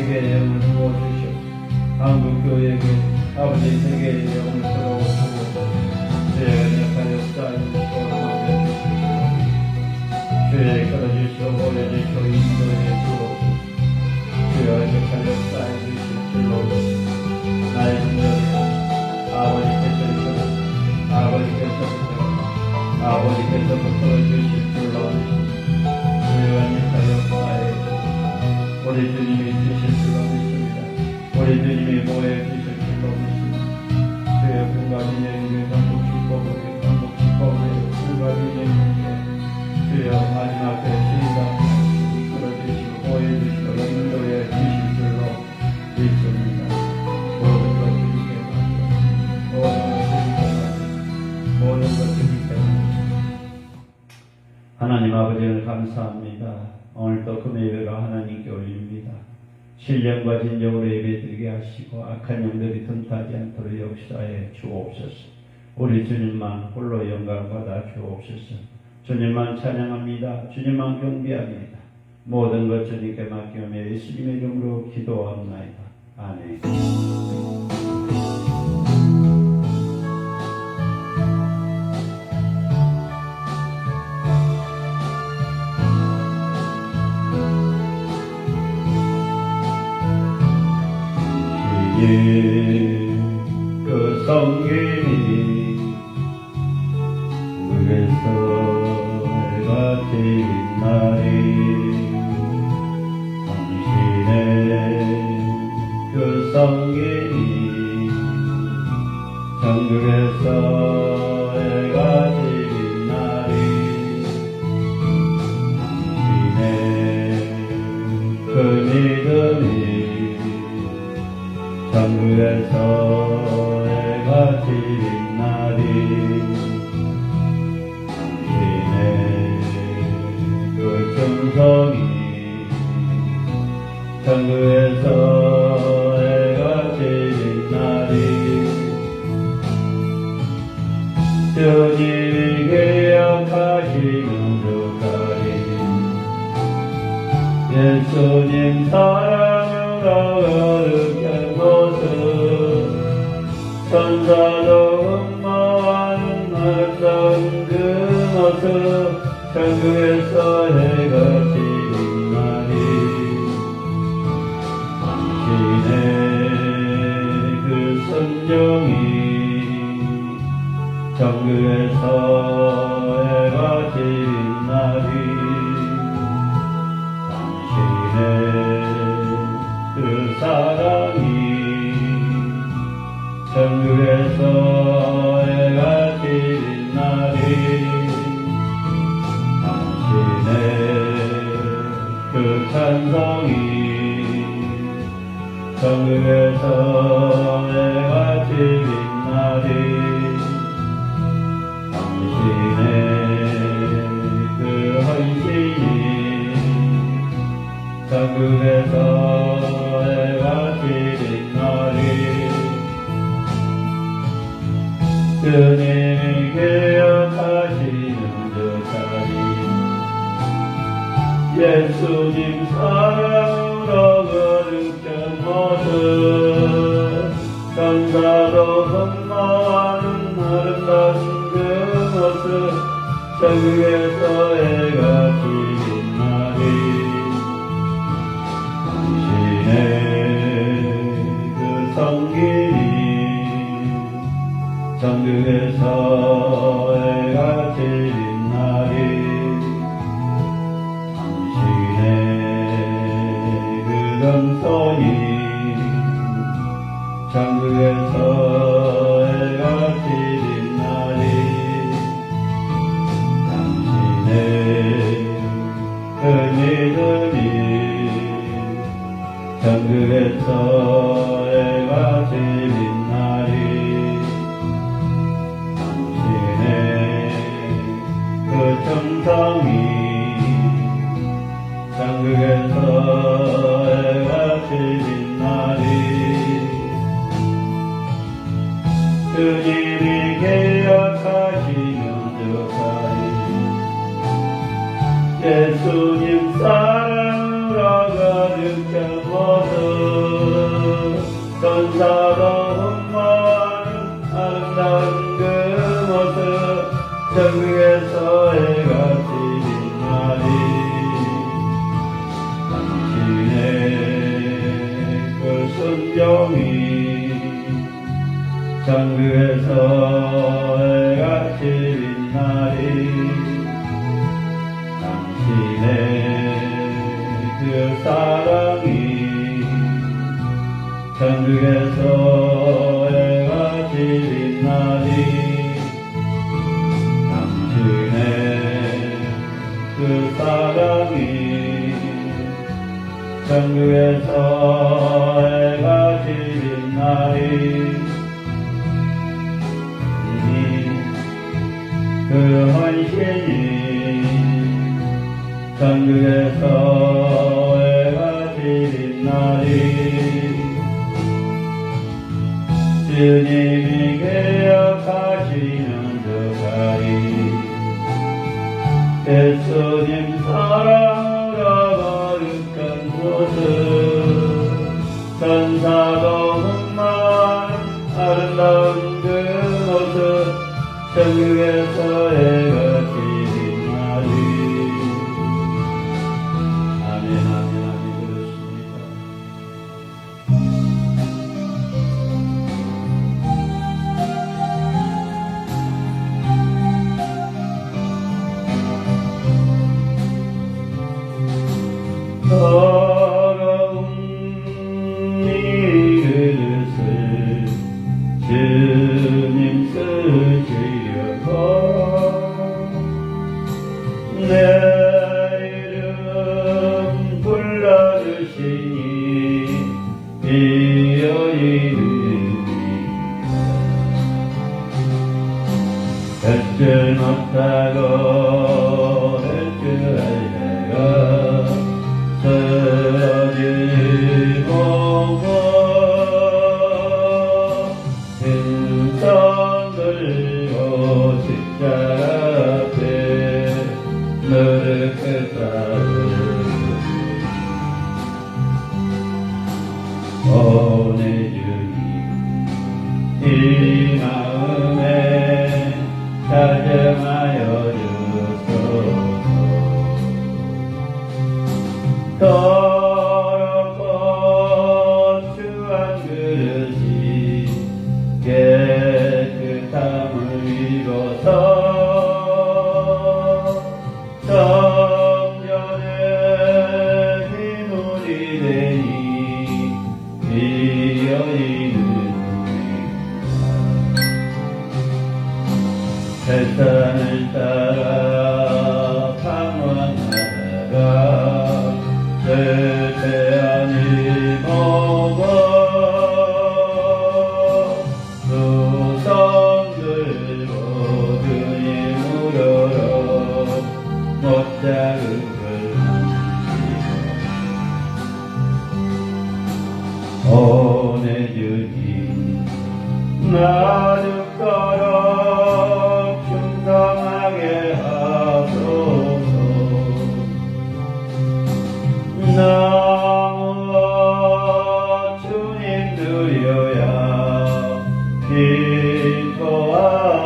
세계의 영을 부어주시옵소서. 한국교회에게 아버지 세계의 영을 들어오시고 주의 연약한 역사에 주시고 주의 끌어주시고 보여주시고 인도해 주옵소서. 주의 연약한 역사에 주실 줄로 나의 문제를 아버지께서부터 주실 줄로 주의 연약한 역사에 우리 주님이 주실 줄로 믿습니다. 우리 주님이 보여 주실 줄로 믿습니다. 주의 불가지 예능의 전국 축복을 불가지 예능의 주여 마지막 때 시간 이끌어주시고 보여주시고 인도해 주실 줄로 믿습니다. 모든 것 주님께 모든 것 주님께 하나님 아버지를 감사합니다. 오늘도 금의 예배로 하나님께 올립니다. 신령과 진정으로 예배드리게 하시고 악한 영들이 틈타지 않도록 역사해 주옵소서. 우리 주님만 홀로 영광 받아 주옵소서. 주님만 찬양합니다. 주님만 경배합니다. 모든 것 주님께 맡기며 예수님의 이름으로 기도합니다. 아멘. 그 성길이 물에서 해가 진 날이 당신의 그 성길이 정글에서 해가 진 날이 당신의 그 믿음이 정글에서 해가 지는 날이 당신의 그 정성이 정글에서 해가 지는 날이 주님이 기억하시는 주까지 예수님 사랑으로 천사도 흠모하는 날던 그 모습 천국에서 해가 지는 날이 당신의 그 순종이 천국에서 해가 지는 날이 당신의 그 사랑이 천국에서 해가 지는 날이 당신의 그 찬송이 천국에서 해가 지는 날이 당신의 그 헌신이 천국에서 해가 지는 날이 주님이 기억하시는 저 자리 예수님 사랑으로 거룩한 모습 천사도 흠모하는 아름다운 그 모습 천국에서 해가 지는 날이 당신의 그 성길이 천국에서 해가 지는 날이 당신의 그 금손이 천국에서 해가 지는 날이 당신의 그 믿음이 천국에서 해가 지는 날이 그 정성이 천국에서 해가 지는 날이 주님이 기억하시는 저 자리 예수님 사랑으로 가득한 모습 천사도 흥망 아름다운 그 모습 천국에서 해가 지는 날이 당신의 그 순종이 천국에서 해가 지는 날이 당신의 그 사랑이 천국에서 해가 지는 날이 당신의 그 사랑이 천국에서 해가 지는 날이 그 헌신이 천국에서 해가 지는 날이 주님이 기억하시는 그 자리 예수님 사랑으로 거룩한 모습 천사도 흥망 아름다운 그 모습 천국에서 해가 지는 날이 아멘 아멘 아멘 그렇습니다. 더러운 이 그릇을 주님 쓰시려고 내 이름 불러주시니 비어있으리라 할 줄 못하고 할 줄 알다가 쓰러지고 빈손 들고 십자가 앞에 무릎을 오 내 주님 이 마음에 다정하여 주소서 더럽고 추한 그릇이 깨끗함을 입어서 성전의 기물이 되니 비어있는 세상을 따라 방황하다가 실패하니 보고 두 손 들고 주님으로 못 잡을 오 내 주님 나 죽도록 충성하게 하소서 너무 주님 누려야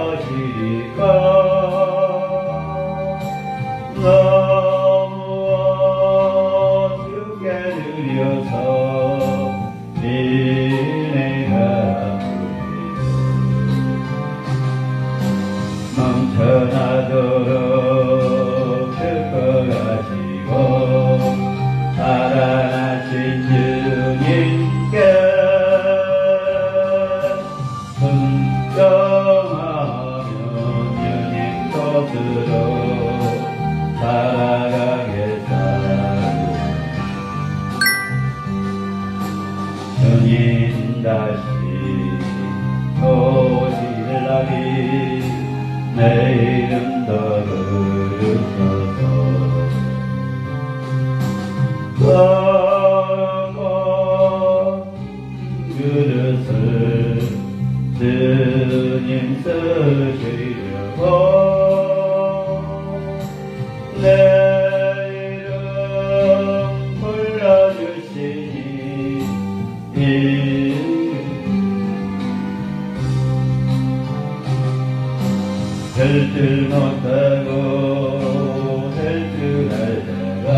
기뻐하시리까 너무 주께 누려서 인내가 멈춰나도록 슬퍼하시고 사랑하신 주님께 순종하며 주님 것으로 살아가겠사옵니다. 주님 다시 오실 날이 내 이름도 부르소서 더럽고 그릇을 주님 쓰시려고 내 이름 불러주시니 들 못하고 될 줄 알다가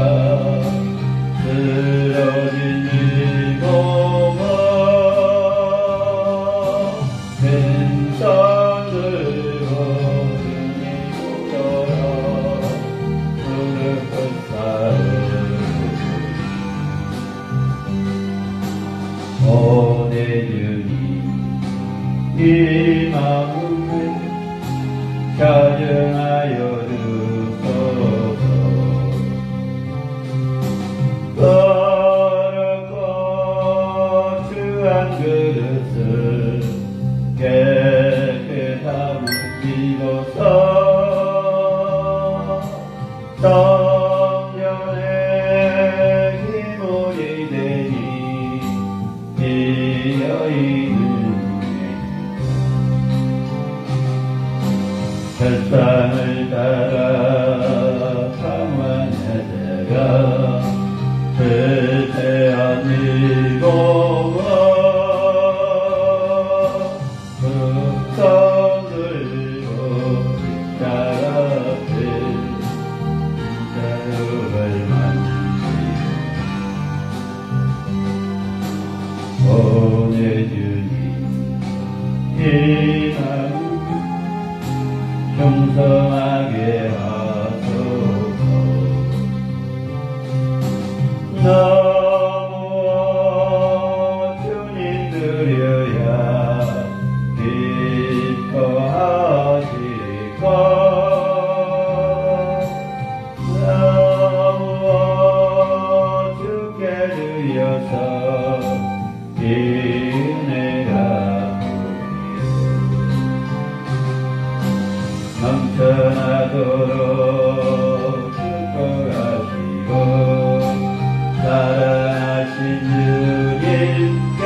쓰러진 이 몸은 왼손 들고 주님으로 무릎을 쌓으 오 내 주님 이 마음을 가정하여 주소서 더럽고 추한 그릇을 깨끗함을 입어서 성령의 기물이 되니 이 여인은 세상을 따라 방황하다가 불태한 이 몸은 그 손 들고 십자가 앞에 자유를 만지 오 내 주님 이 마음 충성하게 하소서 너무 주님 드려야 기뻐하시고 너무 주께 드려서 이 은혜가 넘쳐나도록 축복하시고 사랑하신 주님께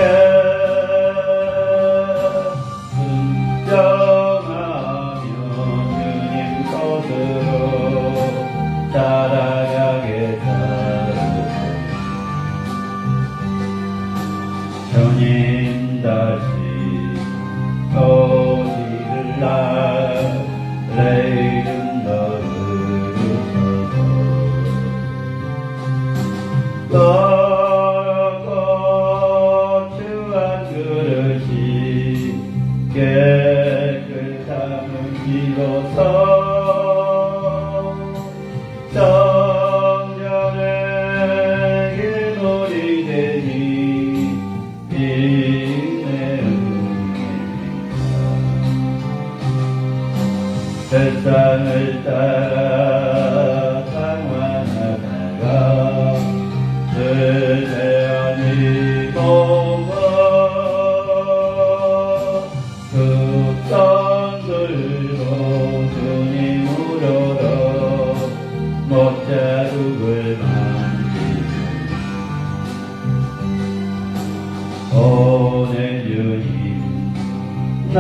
순종하며 주님 것으로 살아가게 하소서 주님 다시 오시를 날 내 이름 부르소서 더럽고 추한 그릇이 깨끗함을 입어서 성령의 기물이 되니 이 세상을 따라 방황하다가 불태한 이 몸은 그 손 들고 주님으로도 못자국을 만지고 오 내 주님 나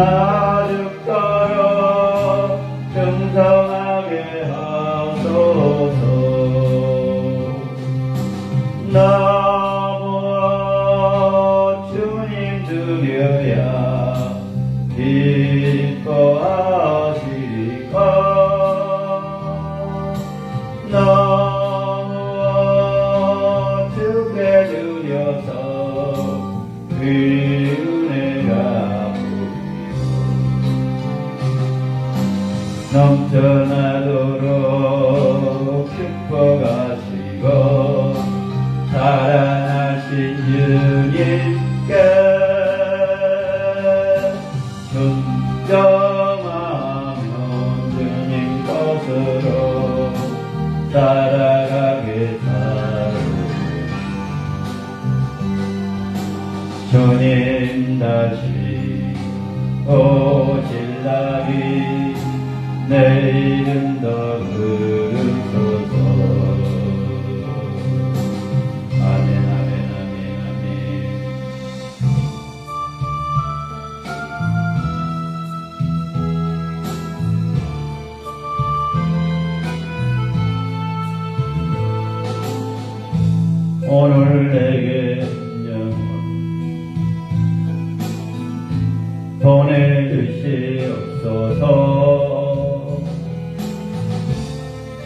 죽도록 충성하게 하소서 너무 주님 드려야 기뻐하시고 너무 주께 드려서 그 은혜가 넘쳐나도록 축복하시고 사랑하신 주님께 순종하며 주님 것으로 살아가게 하소서 주님 다시 오실 날이 내 이름도 부르소서 아멘 아멘 아멘 아멘 오늘 내게 영원 보내주시옵소서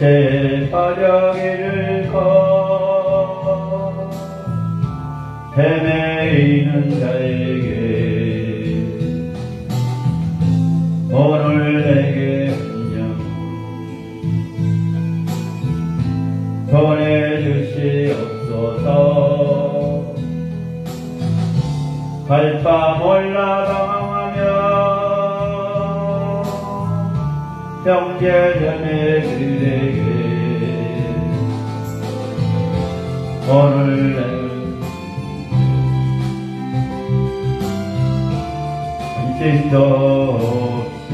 제 빠져기를 거 헤매이는 자에게 오늘 내게 한영 보내주시옵소서. 갈 바 몰라 방황하며 형제자매들에게 오늘 한심도 없이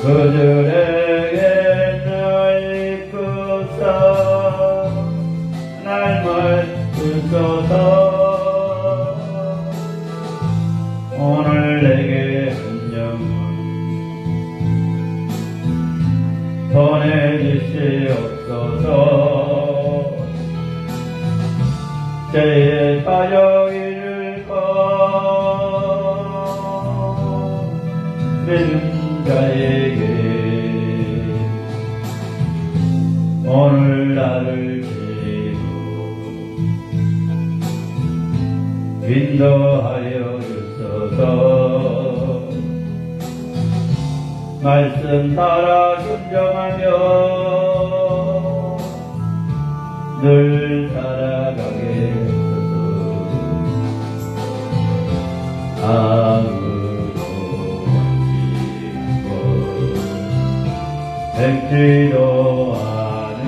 그들에게 날 이끄사 날 맞추소서. 오늘 내게 보내주시옵소서. 죄에 빠져 이를 믿는 자에게 오늘 나를 인도하여 주소서. 말씀 따라 순종하며 늘 살아가게 하소서. 아무도 원치 않고 뵙지도 않은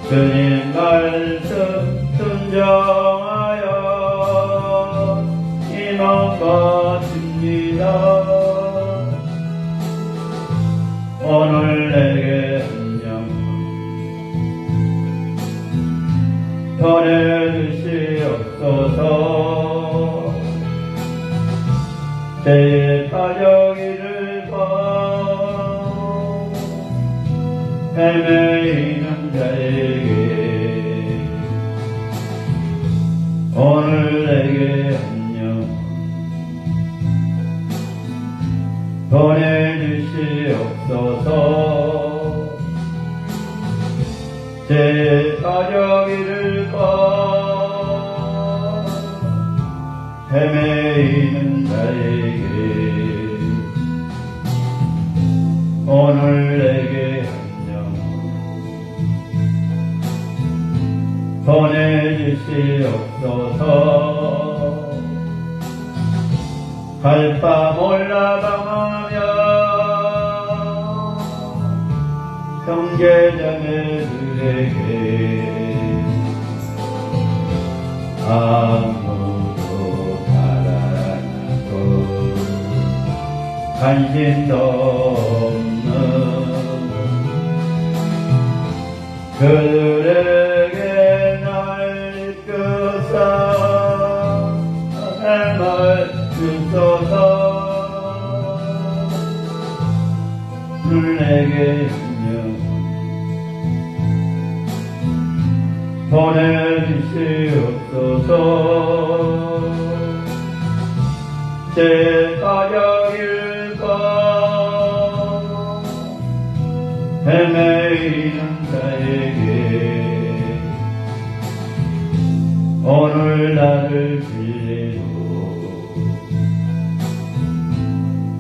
주님 말씀 순종하여 이만 것입니다. 오늘 내게 한영 보내주시옵소서. 죄에 빠져기를 봐 헤매이는 자에게 오늘 내게 한영 보내주시옵소서. 죄에 빠져기를 거 헤매이는 자에게 오늘 내게 한영 보내주시옵소서. 갈 바 몰라 방황하며 형제자매들에게 아무도 살아나고 관심도 없는 그들에게 날 이끄사 날 주소서. 내게 보내주시옵소서. 제 가정일 것 헤매이는 자에게 오늘 나를 빌리고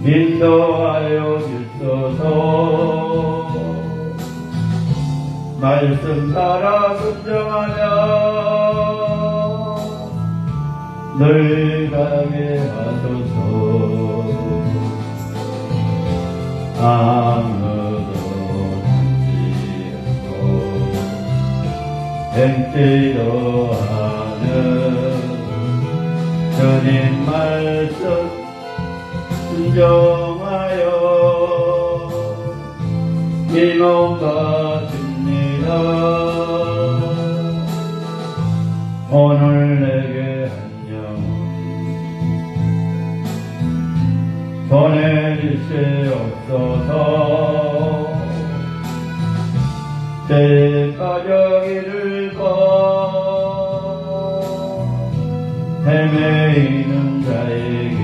인도하여 주소서. 말씀 따라 순종하며 늘 가게 하소서. 아무도 참지 않고 뱀지도 않은 주님 말씀 순종하여 이 몸과 오늘 내게 한영 보내주시옵소서. 제 가정이를 헤매이는 자에게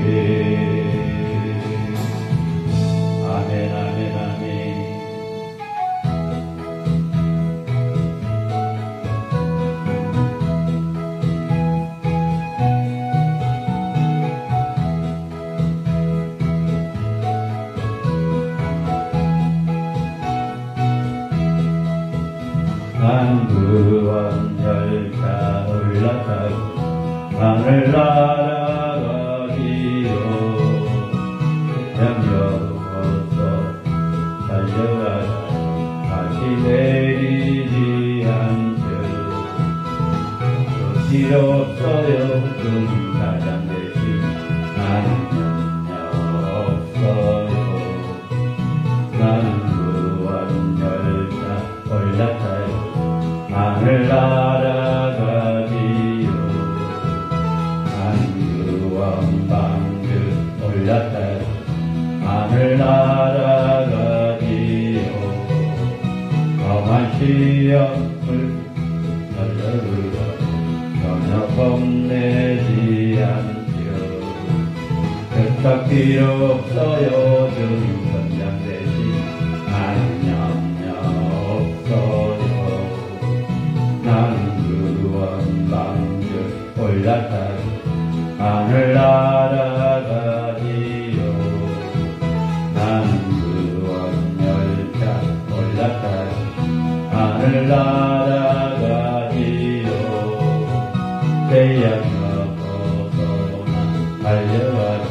안구원열차 올라타고 하늘 날아가기로 염려없어 달려가자 다시 내리지 않죠. 필요 없어요 주님 가장 대신 나는 염려 없어요. 나는 구원열차 올라타요 하늘 날아가지요. 나는 구원방주 올라타요 하늘 날아가지요. 험한 시험을 날려들어 전혀 겁내지 않지요. 부탁 필요 없어요 주님 선장 대신 나는 염려 없어요. 나는 구원방주 올라타고 하늘 날아가지요. 나는 구원열차 올라타고 하늘 날아가지요. 태양여 벗어나 달려가자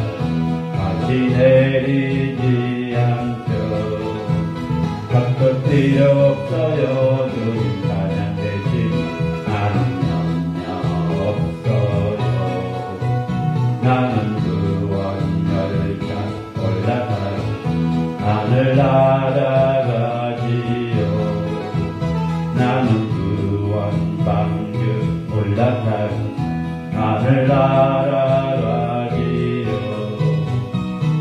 다시 내리지 않죠. 각도 필요 없어요 주님 찬양 대신 나는 염려 없어요. 나는 구원열차 올라타고 하늘 날아가지요. 나는 구원방주 올라타고 하늘 날아가지요.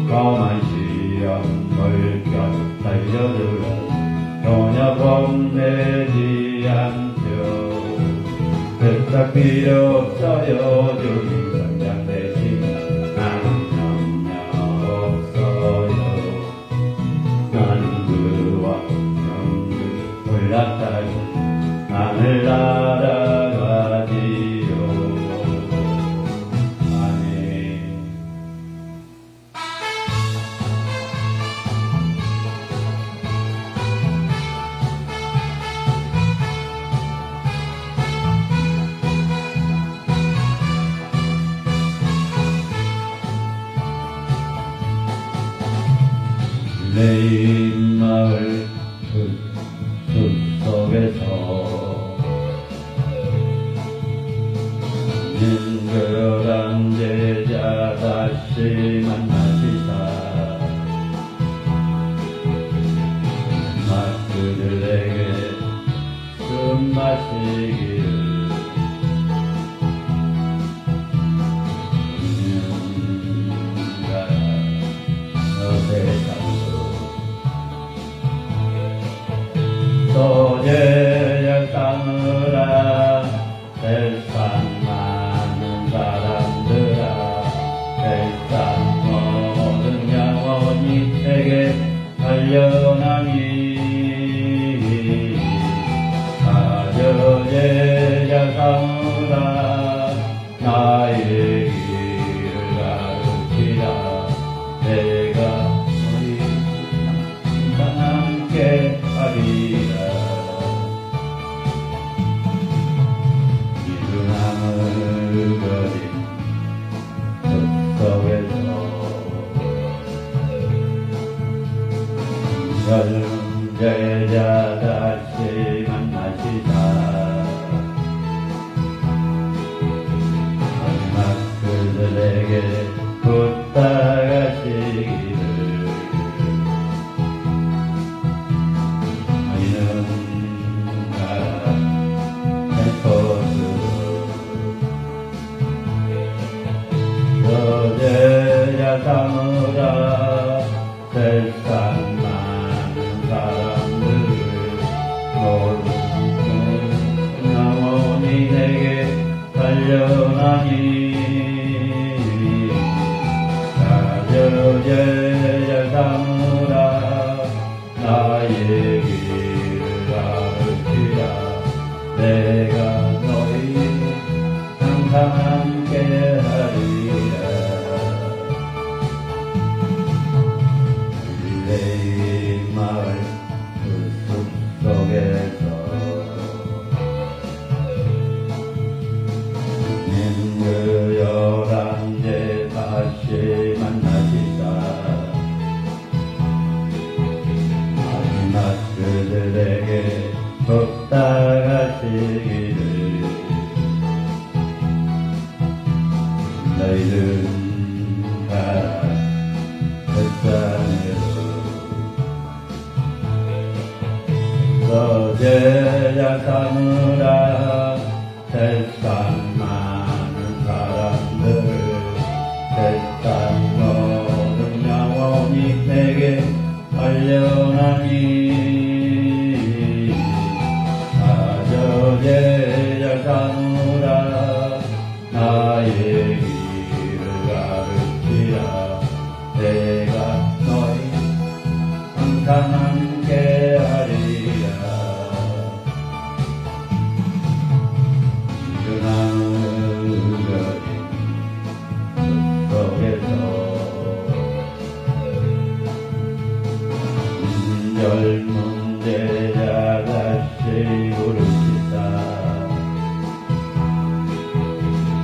험한 시험 물결 달려들어 전혀 겁내지 않죠. 부탁 필요 없어요 주님 선장 대신 나는 염려 없어요. 나는 그와 영주 올라타고 하늘 날아가지요. 아멘. 내 입마을 그 숲속에서 인그란 제자 다시 만나시사 마스들에게 숨 마시기를 소재야 삼으라 세상 많은 사람들아 세상 모든 영혼이 내게 달려나니 아저제야 삼으라 나의 길을 가르치라 내가 너희 항상 함께 하리라. 이두나물 거린 숲속에서 젊은 제자 다시 만나시다. 마지막 그들에게 부탁하시기를 이는 나라 헬퍼스 여제야 삼으라 세상 많은 사람들을 모르는 영혼이 내게 달려나니 여제야 삼으라 나의 길을 가르치라 내가 너희 항상 함께 하리라. 갈릴레이 마을 그 숲속에서 가시기를 너희는 가라 뱃산으로 제자 삼으라 세상 많은 사람들 세상 모든 영혼이 내게 알려나니 아저 제자 삼으라 나의 길을 가르치라 내가 너희 항상 함께하리라 젊은 제자 다시 부르시다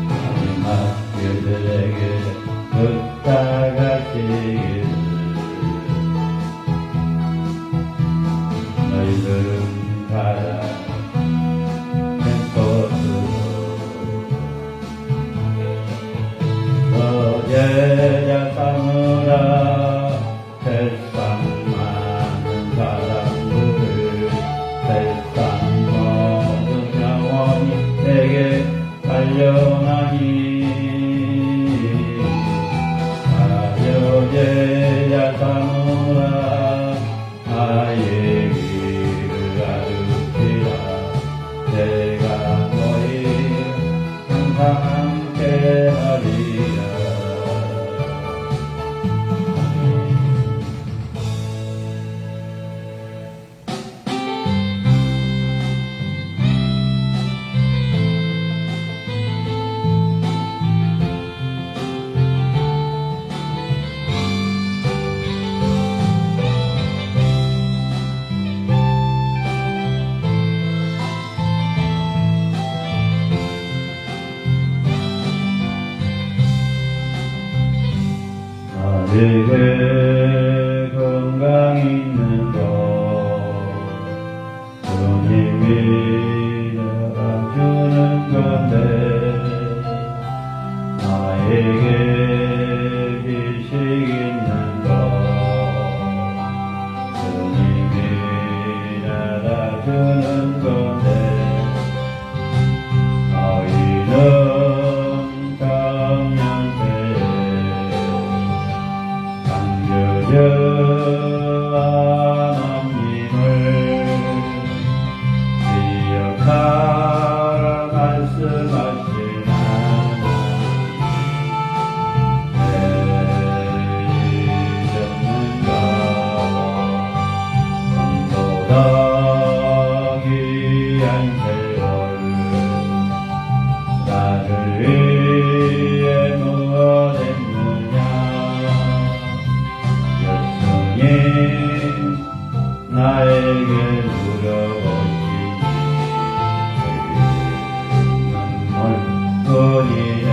마지막 그들에게 부탁하시기를 너희들은 가라 제자 삼으라 세상 많은 사람들을 세상 모든 영혼이 내게 달려나니 아저 제자 삼으라 나의 길을 가르치라 내가 너희 항상 함께하리라 내게 건강 있는 것 주님이 알아주는 건데 나에게 지식 있는 것 주님이 알아주는 건데 너희는 하나님을 기억하라 말씀하신 하나님 잊었는가 성도다 귀한 세월 나를 위해 무엇했느냐 나에게 물어보시니 눈물뿐이네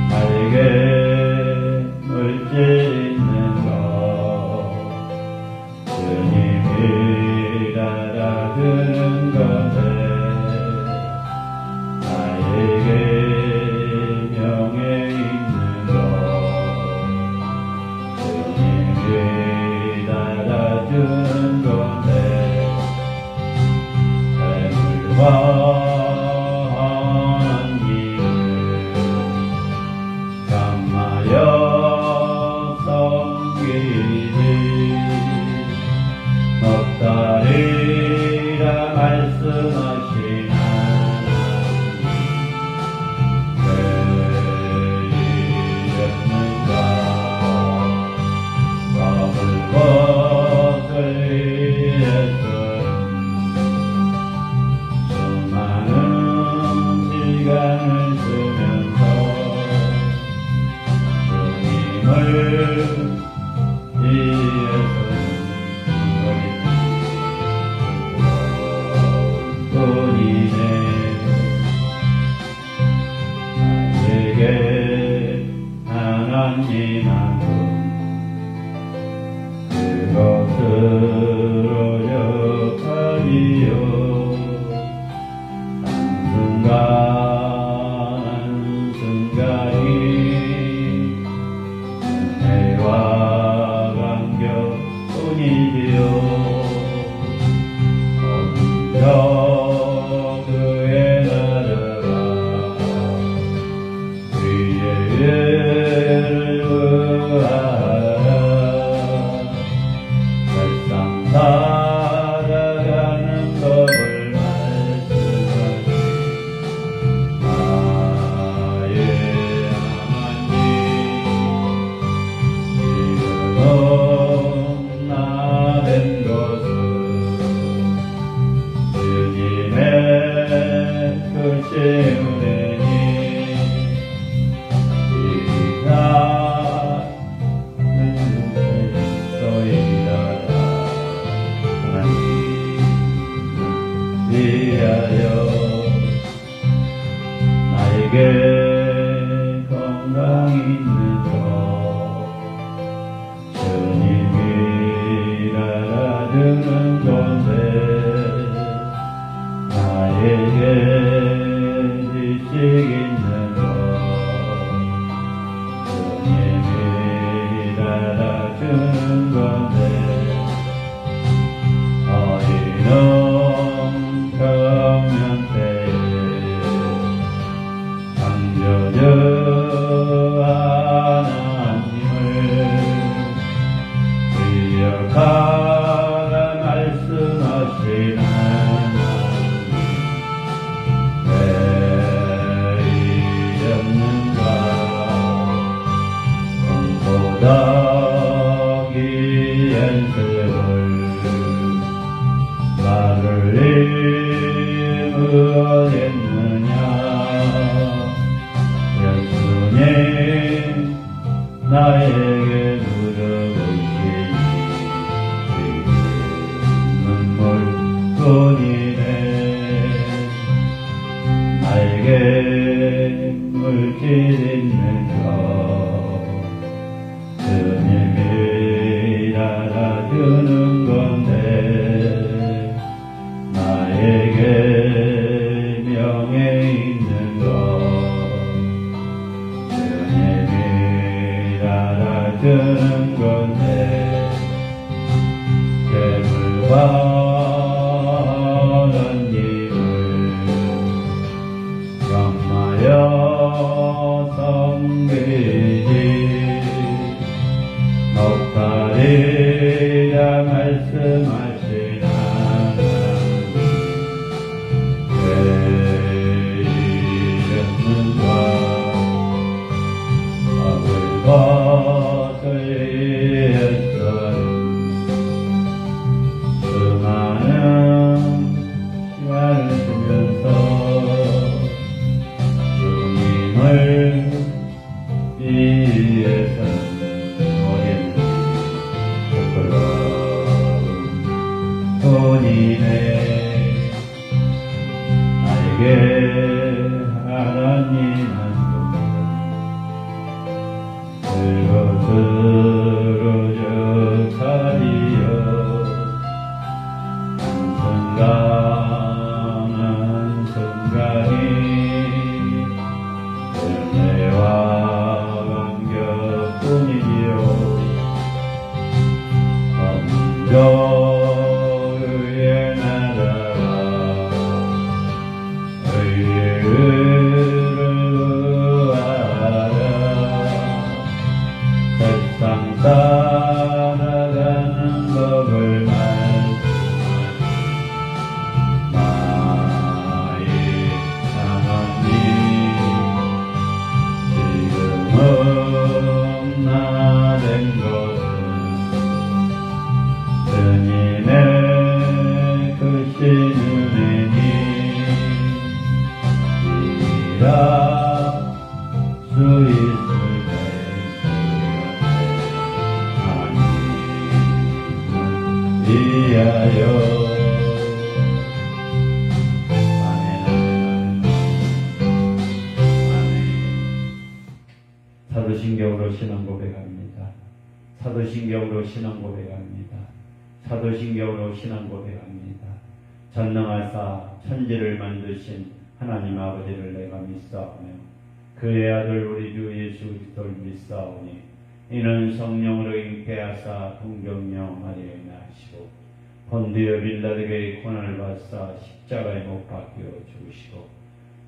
나에게 물질 있는 것 주님이 알아주는 건데 나에게 명예 있는 것 주는 건데 샘물과 하나님을 감하여 섬기지 없다리라 말씀하신 하나님 왜 이랬는가 마음을 수많은 시간을 쓰면서 주님을 위해서 그의 나라가 위에 의하라 세상 살아가는 법을 말씀하시 나의 하나님 지금은 나 된 것은 주님의 크신 은혜니 이가 너희들아 하나님 위하여 나에게 건강 있는 것 주님이 알아주는 건데 나에게 지식 있는 것 주님이 알아주는 건데 어린은 평면 때에 창조주 하나님을 기억하라 말씀하신 하나님 왜 잊었는가 꿈보다 귀한 세월 나를 무엇했느냐 예수님 나에게 누르시니 눈물뿐이네 나에게 물질 있는 것 주님이 알아주는 건데 나에게 명예 있는 것 주님이 알아주는 건데 재물과 언님을 경마여 섬기지 목다리라 말씀하신 하나님 왜 이랬는가 먹을 것을 했어요 수많은 시간을 주면서 주님을 위해서는 뭐했는지 부끄러움 뿐이네 나에게 하나님 한 그것으로 적하리여 한순간이 은혜와 감격뿐이지요 범죄의 나라와 의를 구하라 세상 살아가는 법을 말씀하시 나의 하나님 지금은 나 된 것은 주님의 크신 은혜니 이라 수 있을 때 위하여 아멘. 사도신경으로 신앙 고백합니다. 사도신경으로 신앙 고백합니다. 사도신경으로 신앙 고백합니다. 전능하사 천지를 만드신 하나님 아버지를 내가 믿사오며 그의 아들 우리 주 예수 그리스도를 믿사오니 이는 성령으로 잉태하사 동정녀 마리아에 나시고 본디오 빌라드에게 고난을 받사 십자가에 못 박혀 죽으시고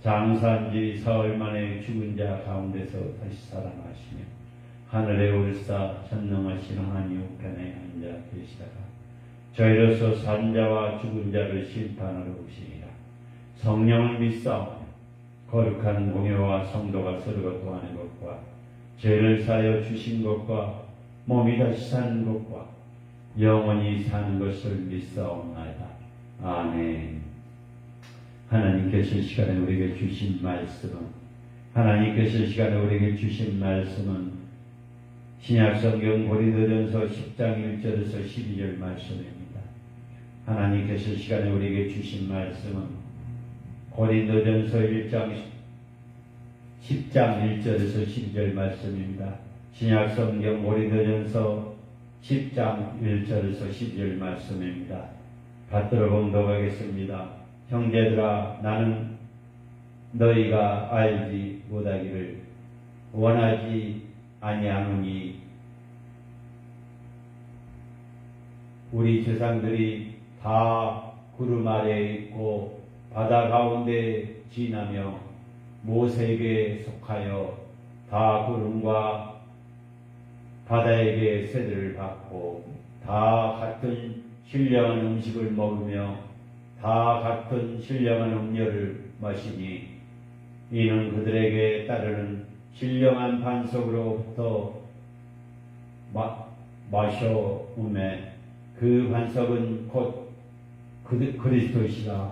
장사한 지 사흘 만에 죽은 자 가운데서 다시 살아나시며 하늘에 오르사 전능하신 하나님 우편에 앉아 계시다가 저희로서 산 자와 죽은 자를 심판하러 오시니라. 성령을 믿사오며 거룩한 공회와 성도가 서로 교통하는 것과 죄를 사하여 주신 것과 몸이 다시 사는 것과 영원히 사는 것을 믿사옵나이다. 아멘. 하나님께서 이 시간에 우리에게 주신 말씀은 신약성경 고린도전서 10장 1절에서 12절 말씀입니다. 하나님께서 이 시간에 우리에게 주신 말씀은 고린도전서 10장 1절에서 12절 말씀입니다. 신약성경 고린도전서 10장 1절에서 12절 말씀입니다. 받들어 봉독하겠습니다. 형제들아, 나는 너희가 알지 못하기를 원하지 아니하노니 우리 조상들이 다 구름 아래에 있고 바다 가운데 지나며 모세에게 속하여 다 구름과 바다에게 세대를 받고 다 같은 신령한 음식을 먹으며 다 같은 신령한 음료를 마시니 이는 그들에게 따르는 신령한 반석으로부터 마셔오매 그 반석은 곧 그리스도시라.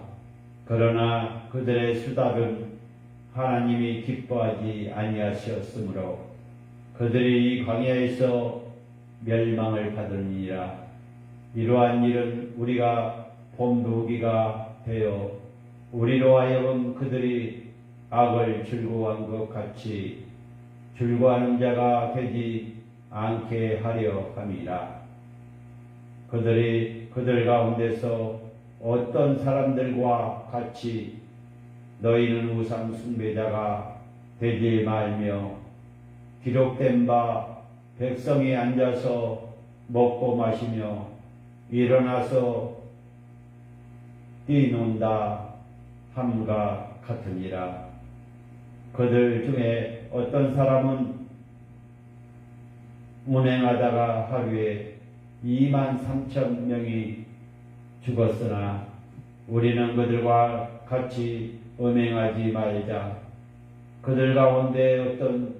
그러나 그들의 수답은 하나님이 기뻐하지 아니하셨으므로 그들이 이 광야에서 멸망을 받으니라. 이러한 일은 우리가 본보기가 되어 우리로 하여금 그들이 악을 즐거워한 것 같이 즐거워하는 자가 되지 않게 하려 함이라. 그들 가운데서 어떤 사람들과 같이 너희는 우상 숭배자가 되지 말며 기록된 바 백성이 앉아서 먹고 마시며 일어나서 뛰논다 함과 같으니라. 그들 중에 어떤 사람은 운행하다가 하루에 23,000명이 죽었으나 우리는 그들과 같이 음행하지 말자. 그들 가운데 어떤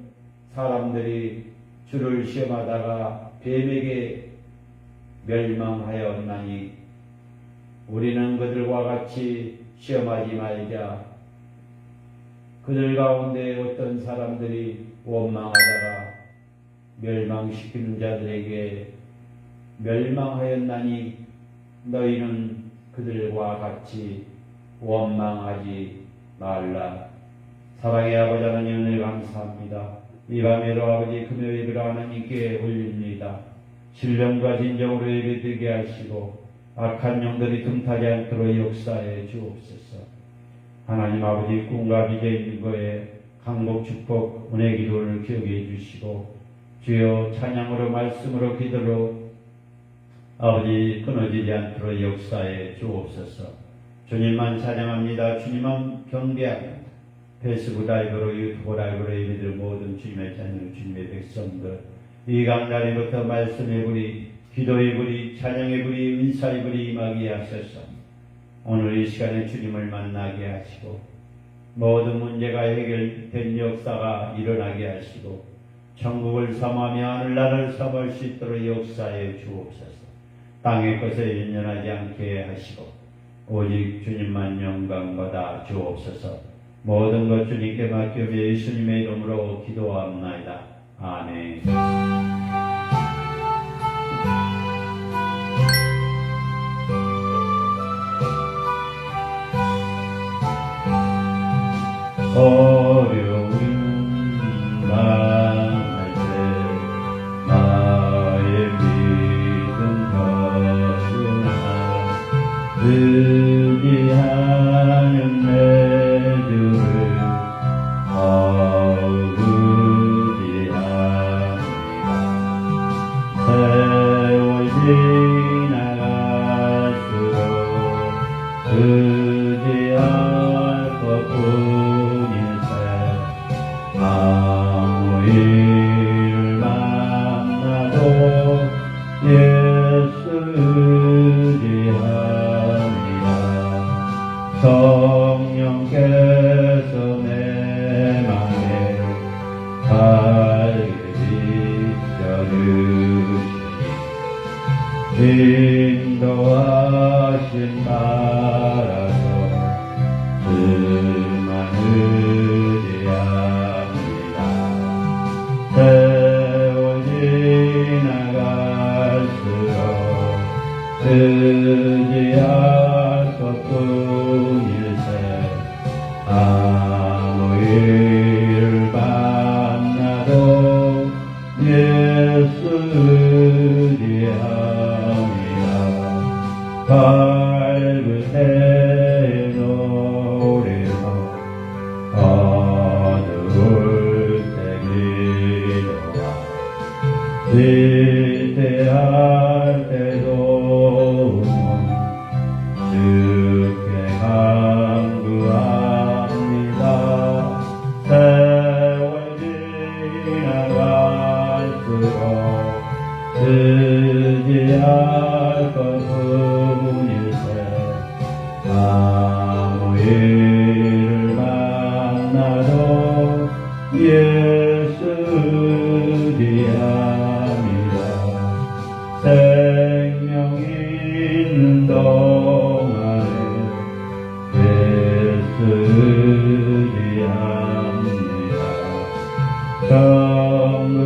사람들이 주를 시험하다가 뱀에게 멸망하였나니 우리는 그들과 같이 시험하지 말자. 그들 가운데 어떤 사람들이 원망하다가 멸망시키는 자들에게 멸망하였나니 너희는 그들과 같이 원망하지 말라. 사랑의 아버지 하나님, 은혜를 감사합니다. 이 밤에도 아버지 금요일을 하나님께 올립니다. 신령과 진정으로 예배드리게 하시고 악한 영들이 틈타지 않도록 역사해 주옵소서. 하나님 아버지, 꿈과 비전 있는 거에 강복 축복 은혜 기도를 기억해 주시고 주여 찬양으로 말씀으로 기도로 아버지 끊어지지 않도록 역사해 주옵소서. 주님만 찬양합니다. 주님만 경배합니다. 페이스북 라이브로 유튜브 라이브로 예배들 모든 주님의 찬양 주님의 백성들 이 강단에부터 말씀의 불이 기도의 불이 찬양의 불이 은사의 불이 임하게 하셔서 오늘 이 시간에 주님을 만나게 하시고 모든 문제가 해결된 역사가 일어나게 하시고 천국을 삼하며 하늘나라를 삼할 수 있도록 역사해 주옵소서. 땅의 것에 연연하지 않게 하시고 오직 주님만 영광 받아 주옵소서. 모든 것 주님께 맡겨 예수님의 이름으로 기도합나이다. 아멘. 어려운 만날 때 나의 믿음 가구나 의지하는 내 주를 의지합니다. 세월 지나갔으나 성령께서 내 맘에 밝게 비춰주시니 인도하신 따라서 그만 의지합니다. 세월 지나갈수록 의지할 것뿐일세 아무 일 만나도 예수 의지합니다. 밝은 새의 노래로 어두울 때 기도와 위대할 때도 주께 간구합니다. 세월 지나갈수록 의지할 것뿐일세 아무 일을 만나도 예수 의지합니다. 생명 있는 동안에 예수 의지합니다. 천국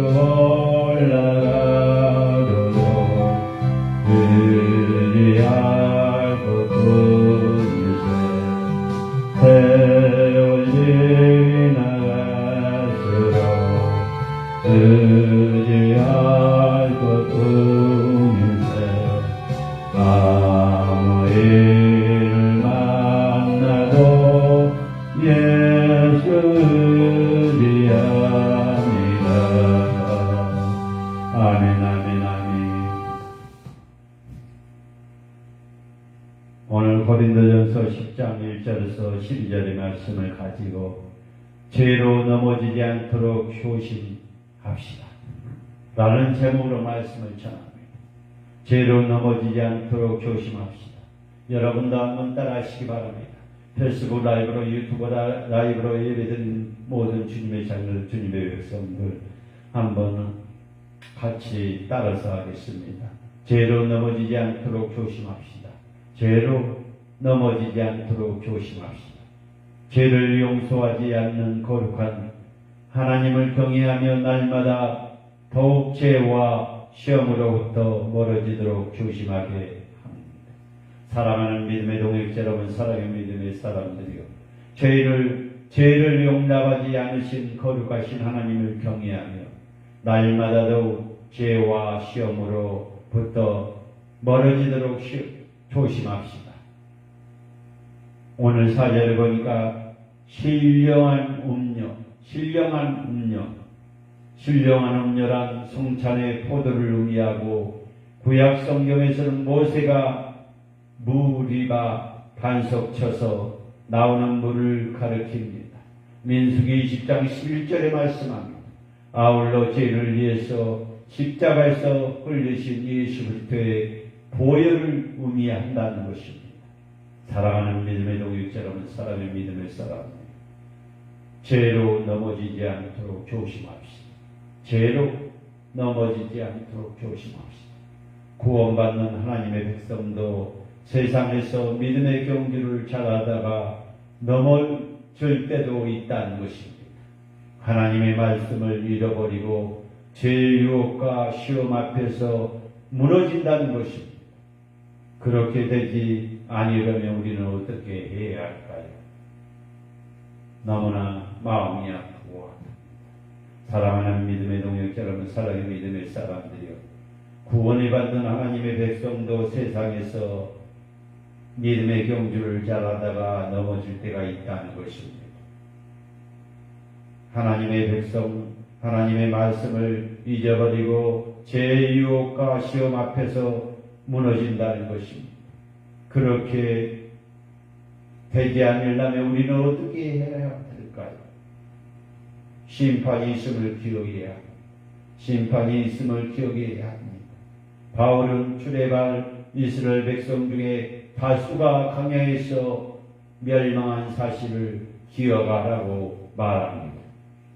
올라가도록 의지할 것뿐일세 세월 지나갈수록 의지할 것뿐일세 아무 일을 만나도 예수 의지합니다. 아멘 아멘 아멘. 오늘 고린도전서 10장 1절에서 12절의 말씀을 가지고 죄로 넘어지지 않도록 조심합시다 라는 제목으로 말씀을 전합니다. 죄로 넘어지지 않도록 조심합시다. 여러분도 한번 따라하시기 바랍니다. 페이스북 라이브로 유튜브 라이브로 예배드린 모든 주님의 자녀들 주님의 백성들 한번 같이 따라서 하겠습니다. 죄로 넘어지지 않도록 조심합시다. 죄로 넘어지지 않도록 조심합시다. 죄를 용서하지 않는 거룩한 하나님을 경외하며 날마다 더욱 죄와 시험으로부터 멀어지도록 조심하게 합니다. 사랑하는 믿음의 동역자 여러분, 사랑의 믿음의 사람들이요, 죄를 용납하지 않으신 거룩하신 하나님을 경외하며 날마다 더욱 죄와 시험으로부터 멀어지도록 조심합시다. 오늘 사절을 보니까 신령한 음료란 송찬의 포도를 의미하고 구약 성경에서는 모세가 무리바 반석 쳐서 나오는 물을 가리킵니다. 민수기 20장 11절에 말씀합니다. 아울러 죄를 위해서 십자가에서 흘리신 예수 그리스도의 보혈을 의미한다는 것입니다. 사랑하는 믿음의 동역자 여러분, 사랑의 믿음의 사람들, 죄로 넘어지지 않도록 조심합시다. 죄로 넘어지지 않도록 조심합시다. 구원받는 하나님의 백성도 세상에서 믿음의 경주를 잘하다가 넘어질 때도 있다는 것입니다. 하나님의 말씀을 잃어버리고 죄의 유혹과 시험 앞에서 무너진다는 것입니다. 그렇게 되지 아니려면 우리는 어떻게 해야 할까요? 너무나 마음이 아프고 사랑하는 믿음의 동역자 여러분, 사랑의 믿음의 사람들이요, 구원을 받는 하나님의 백성도 세상에서 믿음의 경주를 잘하다가 넘어질 때가 있다는 것입니다. 하나님의 백성, 하나님의 말씀을 잊어버리고 죄의 유혹과 시험 앞에서 무너진다는 것입니다. 그렇게 되지 않으려면 우리는 어떻게 해야 할까요? 심판이 있음을 기억해야 합니다. 심판이 있음을 기억해야 합니다. 바울은 출애굽 이스라엘 백성 중에 다수가 광야에서 멸망한 사실을 기억하라고 말합니다.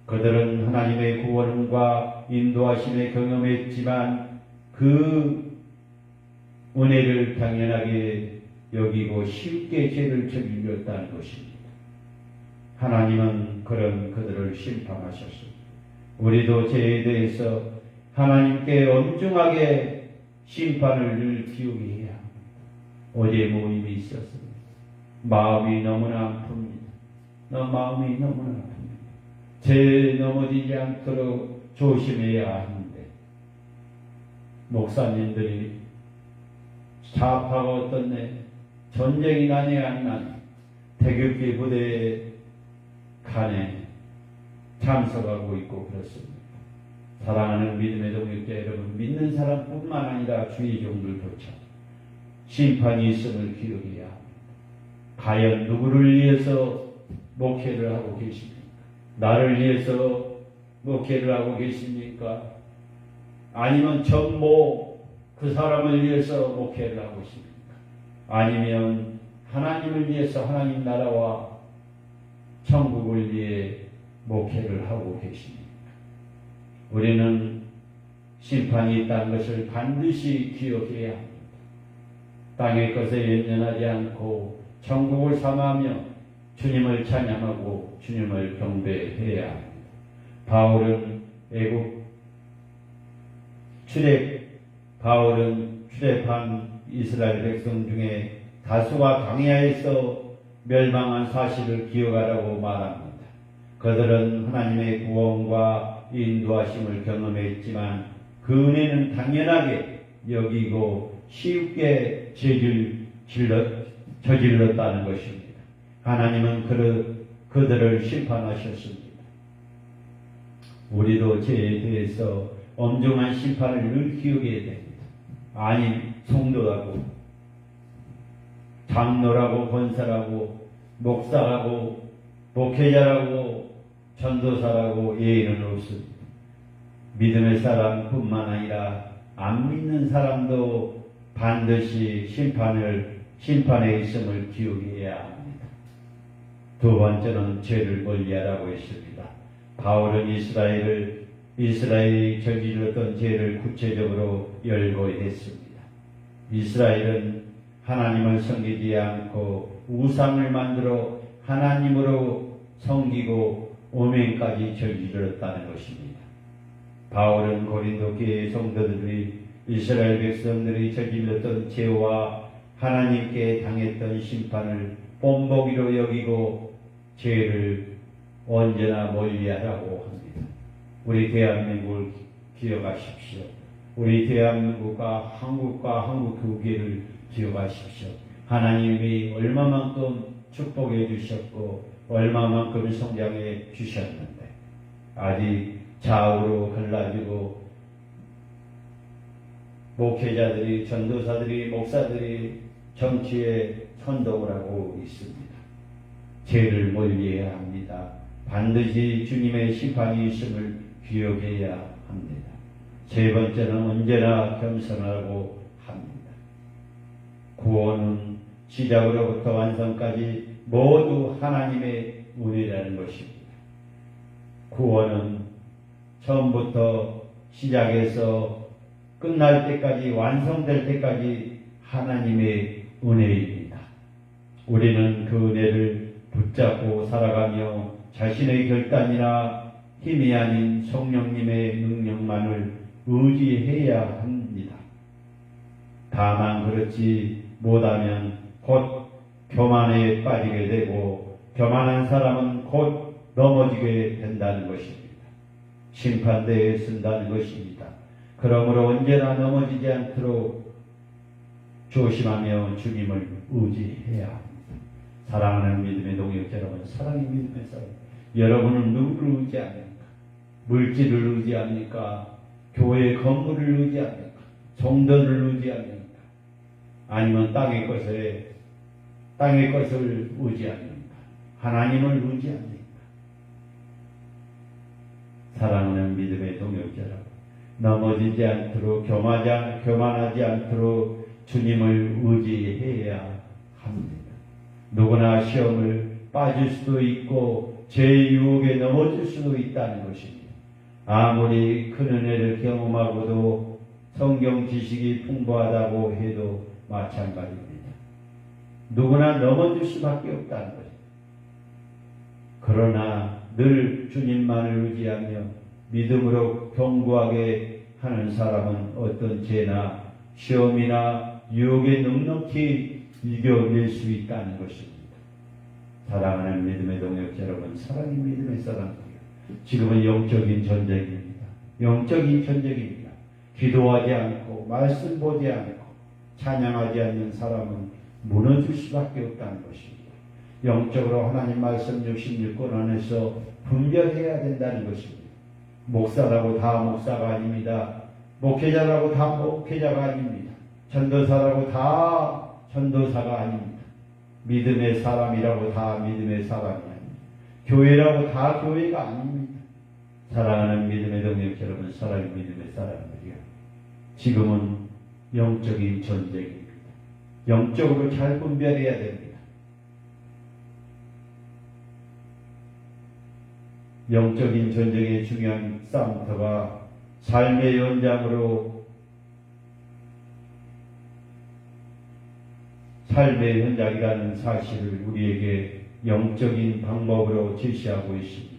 그들은 하나님의 구원과 인도하심에 경험했지만 그 은혜를 당연하게 여기고 쉽게 죄를 저질렀다는 것입니다. 하나님은 그런 그들을 심판하셨습니다. 우리도 죄에 대해서 하나님께 엄중하게 심판을 늘 기억해야 합니다. 어제 모임이 있었습니다. 마음이 너무나 아픕니다. 마음이 너무나 아픕니다. 죄에 넘어지지 않도록 조심해야 하는데 목사님들이 좌파가 어떻네, 전쟁이 나니 안 나니 태극기 부대에 간에 참석하고 있고 그렇습니다. 사랑하는 믿음의 동역자 여러분, 믿는 사람뿐만 아니라 주의 종들조차 심판이 있음을 기억해야 합니다. 과연 누구를 위해서 목회를 하고 계십니까? 나를 위해서 목회를 하고 계십니까? 아니면 전모 그 사람을 위해서 목회를 하고 있습니까? 아니면 하나님을 위해서 하나님 나라와 천국을 위해 목회를 하고 계십니까? 우리는 심판이 있다는 것을 반드시 기억해야 합니다. 땅의 것에 연연하지 않고 천국을 삼하며 주님을 찬양하고 주님을 경배해야 합니다. 바울은 출애굽한 이스라엘 백성 중에 다수가 광야에서 멸망한 사실을 기억하라고 말합니다. 그들은 하나님의 구원과 인도하심을 경험했지만 그 은혜는 당연하게 여기고 쉽게 저질렀다는 것입니다. 하나님은 그들을 심판하셨습니다. 우리도 죄에 대해서 엄중한 심판을 늘 기억해야 됩니다. 아니, 성도라고, 장로라고, 권사라고, 목사라고, 목회자라고, 전도사라고 예의는 없습니다. 믿음의 사람뿐만 아니라 안 믿는 사람도 반드시 심판에 있음을 기억해야 합니다. 두 번째는 죄를 멀리하라고 했습니다. 바울은 이스라엘이 저질렀던 죄를 구체적으로 열거했습니다. 이스라엘은 하나님을 섬기지 않고 우상을 만들어 하나님으로 섬기고 오맹까지 저질렀다는 것입니다. 바울은 고린도 교회 성도들이 이스라엘 백성들이 저질렀던 죄와 하나님께 당했던 심판을 본보기로 여기고 죄를 언제나 멀리하라고 합니다. 우리 대한민국을 기억하십시오. 우리 대한민국과 한국 교회를 기억하십시오. 하나님이 얼마만큼 축복해 주셨고 얼마만큼 성장해 주셨는데 아직 좌우로 갈라지고 목회자들이, 전도사들이, 목사들이 정치에 선동을 하고 있습니다. 죄를 멀리해야 합니다. 반드시 주님의 심판이 있음을 기억해야 합니다. 세 번째는 언제나 겸손하고 합니다. 구원은 시작으로부터 완성까지 모두 하나님의 은혜라는 것입니다. 구원은 처음부터 시작해서 끝날 때까지, 완성될 때까지 하나님의 은혜입니다. 우리는 그 은혜를 붙잡고 살아가며 자신의 결단이나 힘이 아닌 성령님의 능력만을 의지해야 합니다. 다만 그렇지 못하면 곧 교만에 빠지게 되고 교만한 사람은 곧 넘어지게 된다는 것입니다. 심판대에 쓴다는 것입니다. 그러므로 언제나 넘어지지 않도록 조심하며 주님을 의지해야 합니다. 사랑하는 믿음의 동역자 여러분, 사랑의 믿음의 사람, 여러분은 누구를 의지합니까? 물질을 의지합니까? 교회 건물을 의지합니까? 성도를 의지합니까? 아니면 땅의 것을 의지합니까? 하나님을 의지합니까? 사랑하는 믿음의 동역자 여러분, 넘어지지 않도록 교만하지 않도록 주님을 의지해야 합니다. 누구나 시험을 빠질 수도 있고 제 유혹에 넘어질 수도 있다는 것입니다. 아무리 큰 은혜를 경험하고도 성경 지식이 풍부하다고 해도 마찬가지입니다. 누구나 넘어질 수밖에 없다는 것입니다. 그러나 늘 주님만을 의지하며 믿음으로 견고하게 하는 사람은 어떤 죄나 시험이나 유혹에 넉넉히 이겨낼 수 있다는 것입니다. 사랑하는 믿음의 동역자 여러분, 사랑의 믿음의 사람들이요, 지금은 영적인 전쟁입니다. 영적인 전쟁입니다. 기도하지 않고 말씀 보지 않고 찬양하지 않는 사람은 무너질 수밖에 없다는 것입니다. 영적으로 하나님 말씀 66권 안에서 분별해야 된다는 것입니다. 목사라고 다 목사가 아닙니다. 목회자라고 다 목회자가 아닙니다. 전도사라고 다 전도사가 아닙니다. 믿음의 사람이라고 다 믿음의 사람이 아닙니다. 교회라고 다 교회가 아닙니다. 사랑하는 믿음의 동역자 여러분, 사랑의 믿음의 사람들이요, 지금은 영적인 전쟁입니다. 영적으로 잘 분별해야 됩니다. 영적인 전쟁의 중요한 싸움터가 삶의 연장으로, 삶의 현장이라는 사실을 우리에게 영적인 방법으로 제시하고 있습니다.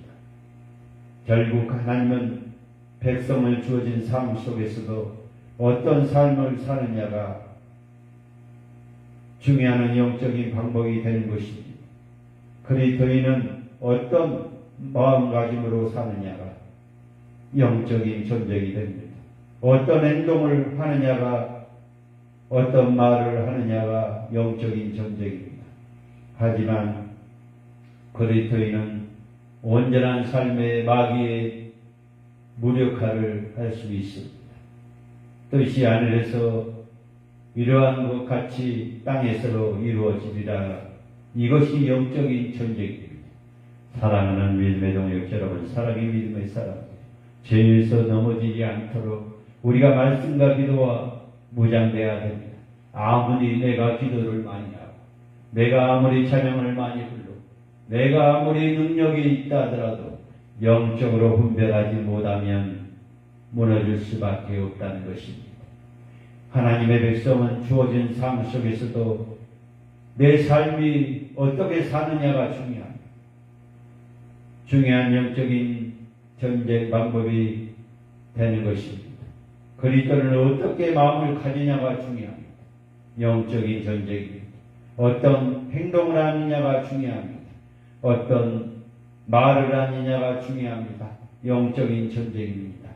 결국 하나님은 백성을 주어진 삶 속에서도 어떤 삶을 사느냐가 중요한 영적인 방법이 되는 것입니다. 그리스도인은 어떤 마음가짐으로 사느냐가 영적인 전쟁이 됩니다. 어떤 행동을 하느냐가, 어떤 말을 하느냐가 영적인 전쟁입니다. 하지만 그리스도인은 온전한 삶의 마귀의 무력화를 할 수 있습니다. 뜻이 하늘에서 이러한 것 같이 땅에서도 이루어지리라. 이것이 영적인 전쟁입니다. 사랑하는 믿음의 동역자 여러분, 사랑의 믿음의 사람, 죄에서 넘어지지 않도록 우리가 말씀과 기도와 무장돼야 됩니다. 아무리 내가 기도를 많이 하고, 내가 아무리 찬양을 많이 불러, 내가 아무리 능력이 있다 하더라도 영적으로 분별하지 못하면 무너질 수밖에 없다는 것입니다. 하나님의 백성은 주어진 삶 속에서도 내 삶이 어떻게 사느냐가 중요합니다. 중요한 영적인 전쟁 방법이 되는 것입니다. 그리스도를 어떻게 마음을 가지냐가 중요합니다. 영적인 전쟁입니다. 어떤 행동을 하느냐가 중요합니다. 어떤 말을 하느냐가 중요합니다. 영적인 전쟁입니다.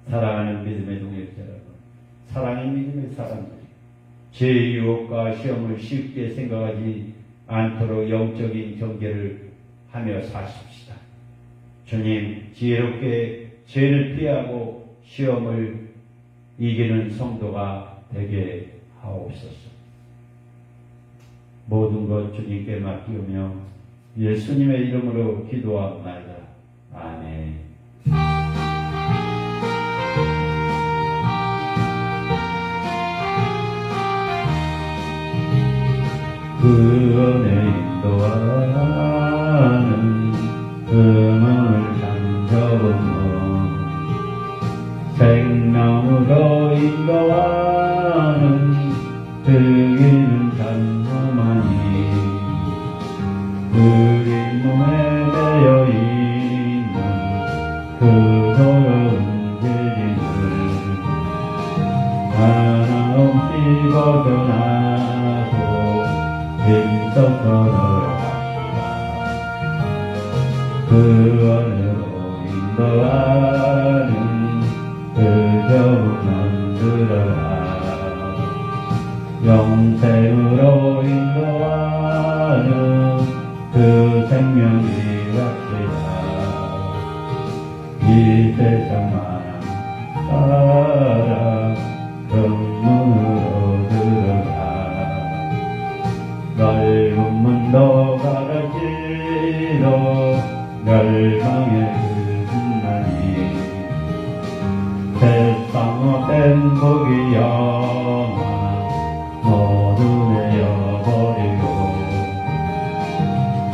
사랑하는 믿음의 동역자 여러분, 사랑의 믿음의 사람들, 제 유혹과 시험을 쉽게 생각하지 않도록 영적인 경계를 하며 사십시다. 주님, 지혜롭게 죄를 피하고 시험을 이기는 성도가 되게 하옵소서. 모든 것 주님께 맡기오며 예수님의 이름으로 기도합나이다. 아멘. 그 은혜 인도하는 금을 잠겨보며 생명으로 인도하는 그기는 찬송하니 우리 몸에 되어 있는 그 더러운 죄짐을 하나 없이 벗어나고 힘써서 그 안으로 인도하는 그 저분만 들어라. 영생으로 인도하는 그 생명이 같이라. 이 세상만 따라 금문으로 들어가. 넓은 문도 가르치러 멸망의 끝나니 세상 헛된 복이 영원 모두 내어버리라.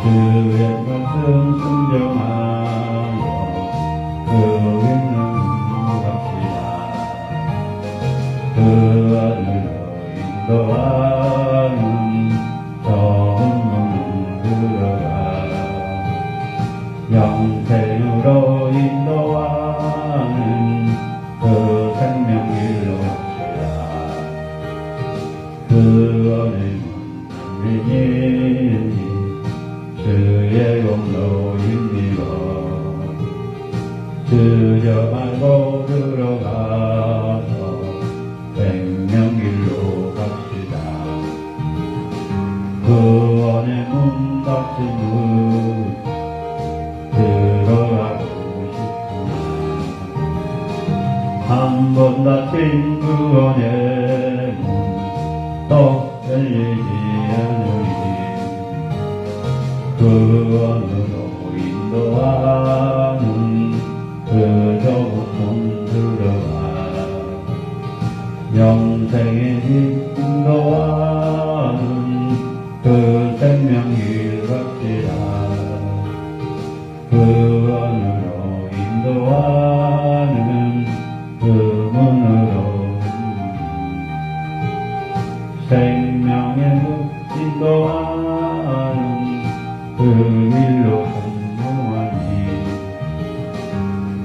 주의 말씀 순종하여 그 있는 갑시다. 그 안으로 인도하는 문 들어가 영생으로 인도하는 그 생명길로 갑시다. 그 안에 문이 주의 공로입니다. 주저 말고 들어가서 생명길로 갑시다. 그 안에 문 닫힌 문 들어가고 싶구나. 한 번 닫힌 그 안에 문 또 열리지 않으리. 그 안으로 인도하는 그 좁은 문 들어가 영생의 인도하는 그 생명길 갑시다. 그 안으로 인도하는 그 문으로 생명의 인도하는 그 길로 성공하니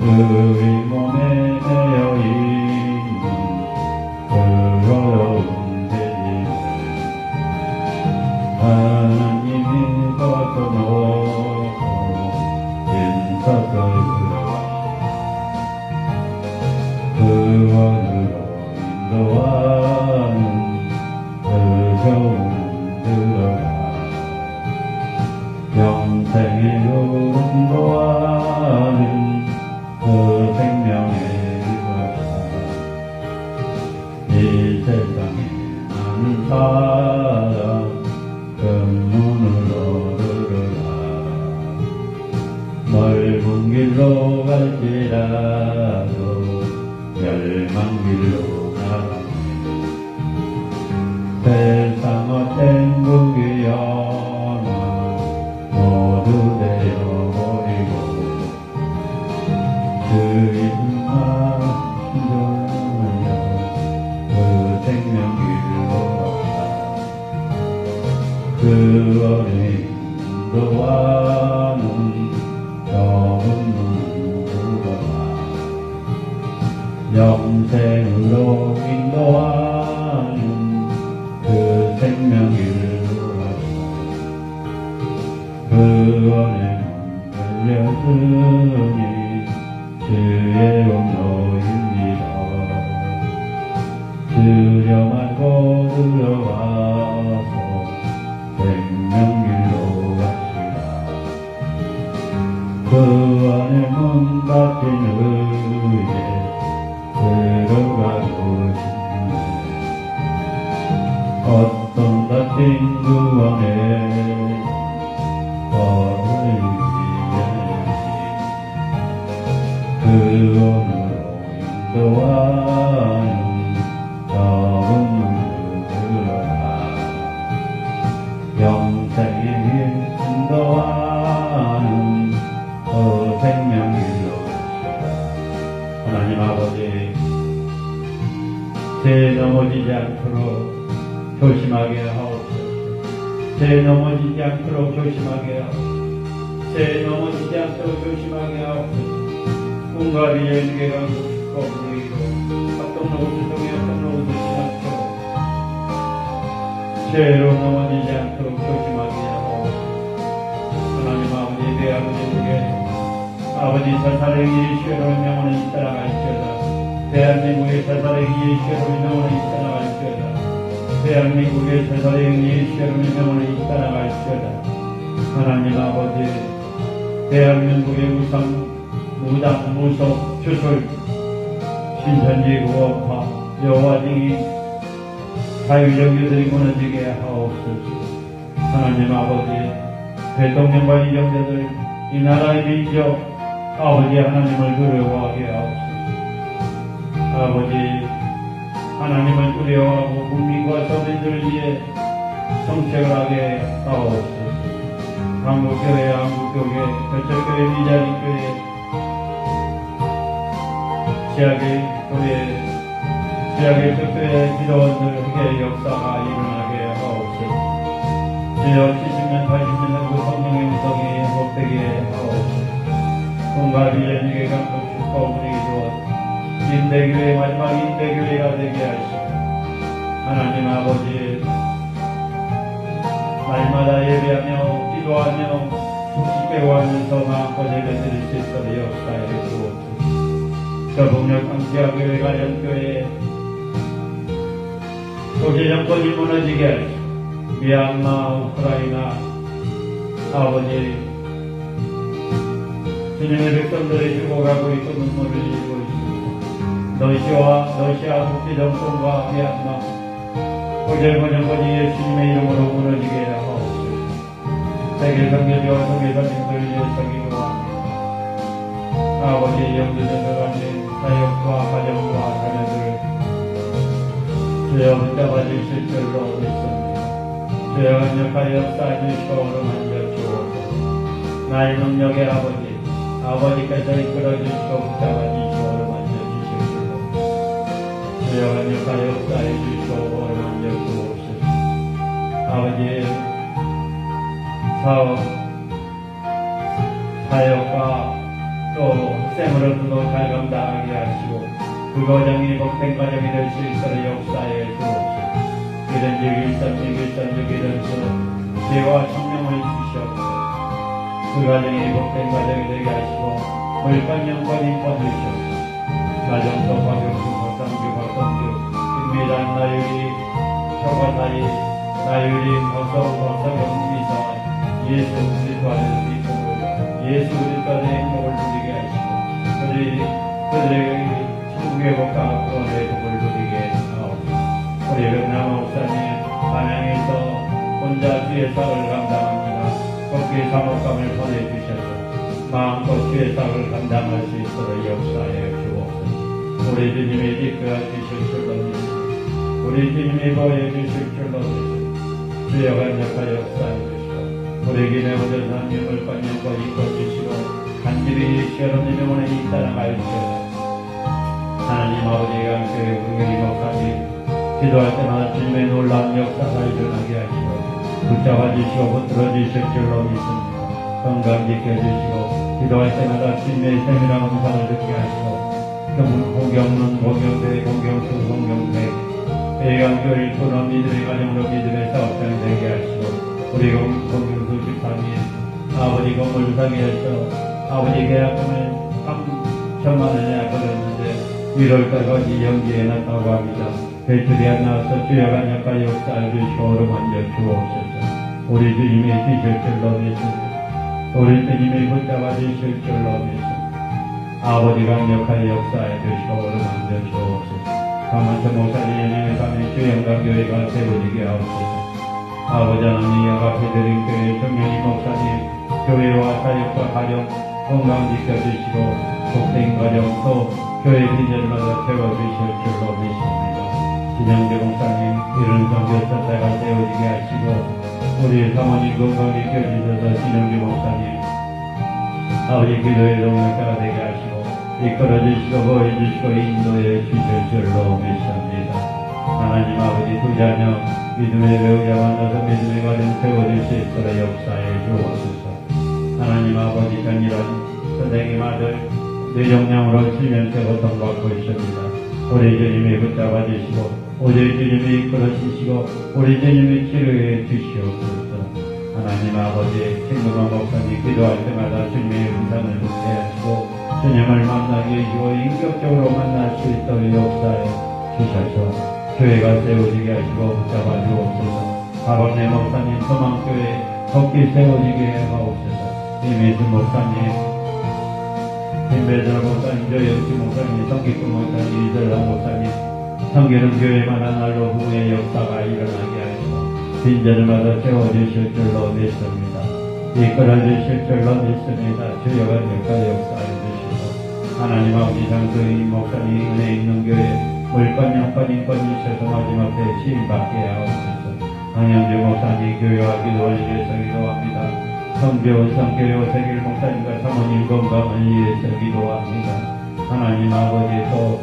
우리 몸에 매여 있는 그 어려운 죄짐을 하나님이 벗어놓고 인서서 들어가시다. 그 안으로 인도하는 그 좋은 들어가 영생의 인도하는 그 생명의 이것이다. 이 세상에 많은 사람 그 문으로 들어가 넓은 길로 갈지라도 멸망길로 나가네. 세상 어떤 무기 모두 되어버리고 주님만 인도하여 그 생명길로 갔다. 그 안에 인도하는 좁은 문 들어가 영생으로 인도하는 그 생명길로 갔다. 그 안에 열렸으니 주의 공로입니다. 주여 말고 들어가서 생명길로 갑시다. 그 안에 문 닫힌 후에 들어가고 싶네. 어떤 닫힌 그 안에 그 안으로 인도하는 좁은 문으로 들어가 영생의 길 인도하는 그 생명길로 갑시다. 하나님 아버지, 죄 넘어지지 않도록 조심하게 하옵소서. 죄 넘어지지 않도록 조심하게 하옵소서. 죄 넘어지지 않도록 조심하게 하옵소서. 꿈과 비전에게 가고 싶고 보이고 어떤 노릇을 통해 어떤 노릇을 지나도록 죄로 넘어지지 않도록 조심하게 하옵소서. 하나님 아버지, 내 아버지에게 아버지 사사의 예수로 명원에 있다나갈지어다. 대한민국의 사사의 예수로 명원에 있다나갈지어다. 대한민국의 사사의 예수로 명원에 있다나갈지어다. 하나님 아버지, 대한민국의 우상 무당, 무속, 주술, 신천지, 구원파, 여호와증인 자유정교들이 무너지게 하옵소서. 하나님 아버지, 대통령과 이정자들, 이 나라의 민족, 아버지 하나님을 두려워하게 하옵소서. 아버지 하나님을 두려워하고 국민과 서민들을 위해 정책을 하게 하옵소서. 한국교회, 한국교회, 개척교회, 미자리교회, 지하계 교회, 지하계 교회 기도원들에게 역사가 일어나게 하옵소서. 주여 70년, 80년 그 성령의 음성이 회복되게 하옵소서. 공과 비전에게 감독 축복 분위기 주어 인대교회 마지막 인대교회가 되게 하시고 하나님 아버지 날마다 예배하며 기도하며 숙식에 구하면서 마음껏 예배드릴 수 있도록 역사해 주옵소서. 저 북녘 지하교회 가정교회 독재 정권이 무너지게 하시고 미얀마, 우크라이나 아버지 주님의 백성들이 죽어가고 있고 눈물을 흘리고 있습니다. 러시아 독재 정권과 미얀마 독재 정권이 예수님의 이름으로 무너지게 하옵소서. 세계 선교지와 선교사님들 위해서 기도합니다. 아버지 영주들과 같은 사역과 가정과 자녀들을 주여 붙잡아 주실 줄로 믿습니다. 주여 강력하여 역사해주시고 어루만져 주옵소서. 나의 능력의 아버지께서 이끌어주시고 붙잡아 주시고 어루만져 주실 줄로 주여 강력하여 역사해주시고 어루만져 주옵소서. 아버지 사역과 또 학생으로서도 잘 감당하게 하시고 그 과정이 복된 과정이 될 수 있도록 역사해 주옵소서. 이런 일산적 이런서 죄와 청명을 주시옵소서. 그 과정이 복된 과정이 되게 하시고 물건 영권 인권 주시옵소서. 나정서 박영수 박성주 김미란 나유리 초과사리 나유리 박성경미사 예수 그리스도 안에서 기쁨을 예수 그리스도 안에 행복을 누리게 하시고 그들에게 천국의 복과 구원의 복을 누리게 하옵소서. 우리 백남 목사님 반향에서 혼자 주의 사역을 감당합니다. 꺾기 사목감을 보내주셔서 마음껏 주의 사역을 감당할 수 있도록 역사해 주옵소서. 우리 주님이 이끌어 주실 줄로 믿습니다. 우리 주님이 보여주실 줄로 믿습니다. 주여 간절하여 역사해 주시고 우리 길에 오셔서 하나님을 관념과 이끌어주시고 간절히 시원한 영혼에 잇따라갈 주옵소서. 하나님 아버지가 교회 우리 목사님 기도할 때마다 주님의 놀라운 역사가 일어나게 하시고 붙잡아 주시고 붙들어 주실 줄로 믿습니다. 건강 지켜주시고 기도할 때마다 주님의 세밀한 음성을 듣게 하시고 공경론, 공경대, 공경수, 공경대 대강교회를 통한 믿음의 가정으로 믿음의 사업장이 되게 하시고 우리 공경수 집사님 아버지 건물상에서 아버지 계약금을 3천만 원에 걸렸는데 1월달까지 연기해 놨다고 합니다. 대출이 안 나와서 주여 간역과 역사해 주시고 어루만져 주옵소서. 우리 주님이 주실 줄로 믿습니다. 우리 주님이 붙잡아 주실 줄로 믿습니다. 아버지 강력하여 역사해 주시고 어루만져 주옵소서. 강만천 목사님 예능의 밤에 주영강교회가 세워지게 하옵소서. 아버지 하나님 연합해 드린 교회 정명희 목사님 교회와 사역과 가정 건강 지켜주시고 복된 가정 또 교회 비전마다 채워주실 줄로 믿습니다. 진영재 목사님 이런 선교사가 세워지게 하시고 우리 사모님 건강 지켜주셔서 진영재 목사님 아버지 기도의 동역자가 되게 하시고 이끌어주시고 보여주시고 인도해 주실 줄로 믿습니다. 하나님 아버지 두 자녀 믿음의 배우자 만나서 믿음의 가정 세워줄 수 있도록 역사해 주옵소서. 하나님 아버지 견일한 선생님 아들 뇌종양으로 치면서 고통받고 있습니다. 우리 주님이 붙잡아 주시고 우리 주님이 이끌어 주시고 우리 주님이 치료해 주시옵소서. 하나님 아버지 친구만 목사님 기도할 때마다 주님의 음성을 듣게 하시고 주님을 만나게 해주고 인격적으로 만날 수 있도록 역사해 주셔서 교회가 세워지게 하시고 붙잡아 주옵소서. 박원래 목사님 소망교회 덕기 세워지게 하옵소서. 이미수 목사님 김배전 목사님, 조영치 목사님, 성기꾼 목사님, 이설랑 목사님 성기는 교회만 하나로 후의 역사가 일어나게 하시고 빈전을마다 채워주실 줄로 믿습니다. 이끌어주실 줄로 믿습니다. 주여가 역사해 주시고 하나님 아버지 장소인 목사님 은혜 있는 교회 물건 영권 인권 주셔서 마지막 때 시인받게 하옵소서. 강영주 목사님 교회와 기도를 위해서 기도합니다. 성교원 성교회 오세길 목사님과 사모님 건강을 위해서 기도합니다. 하나님 아버지 또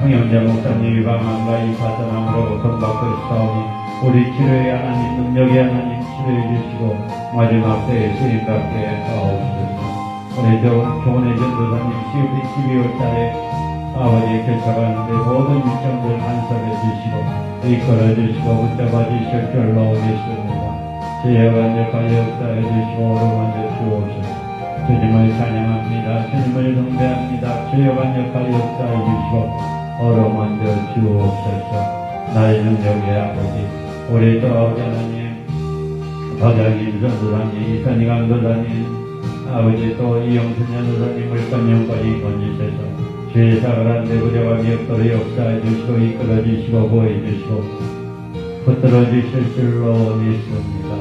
황영자 목사님이 방황과 이 사단함으로 고통받고 있사오니 우리 치료의 하나님 능력의 하나님 치료해 주시고 마지막 때에 쓰임받게 하옵소서. 우리 조은혜 전도사님 12월 달에 아버지 결정하는데 모든 일정들 간섭해 주시고 이끌어 주시고 붙잡아 주실 줄로 믿습니다. 주의 완벽한 역사해 주시고 오르만져 주옵소서. 주님을 찬양합니다. 주님을 경배합니다. 주의 완벽한 역사해 주시고 어루만져 주옵소서. 나의 능력의 아버지 우리 또 아버지 하나님 박양임 전도사님 이선희 강도사님 아버지 또 이영순 전도사님을 건영까지 건지셔서 주의 사랑한 대구대와 기업도로 역사해 주시고 이끌어 주시고 보호해 주시고 붙들어 주실 줄로 믿습니다.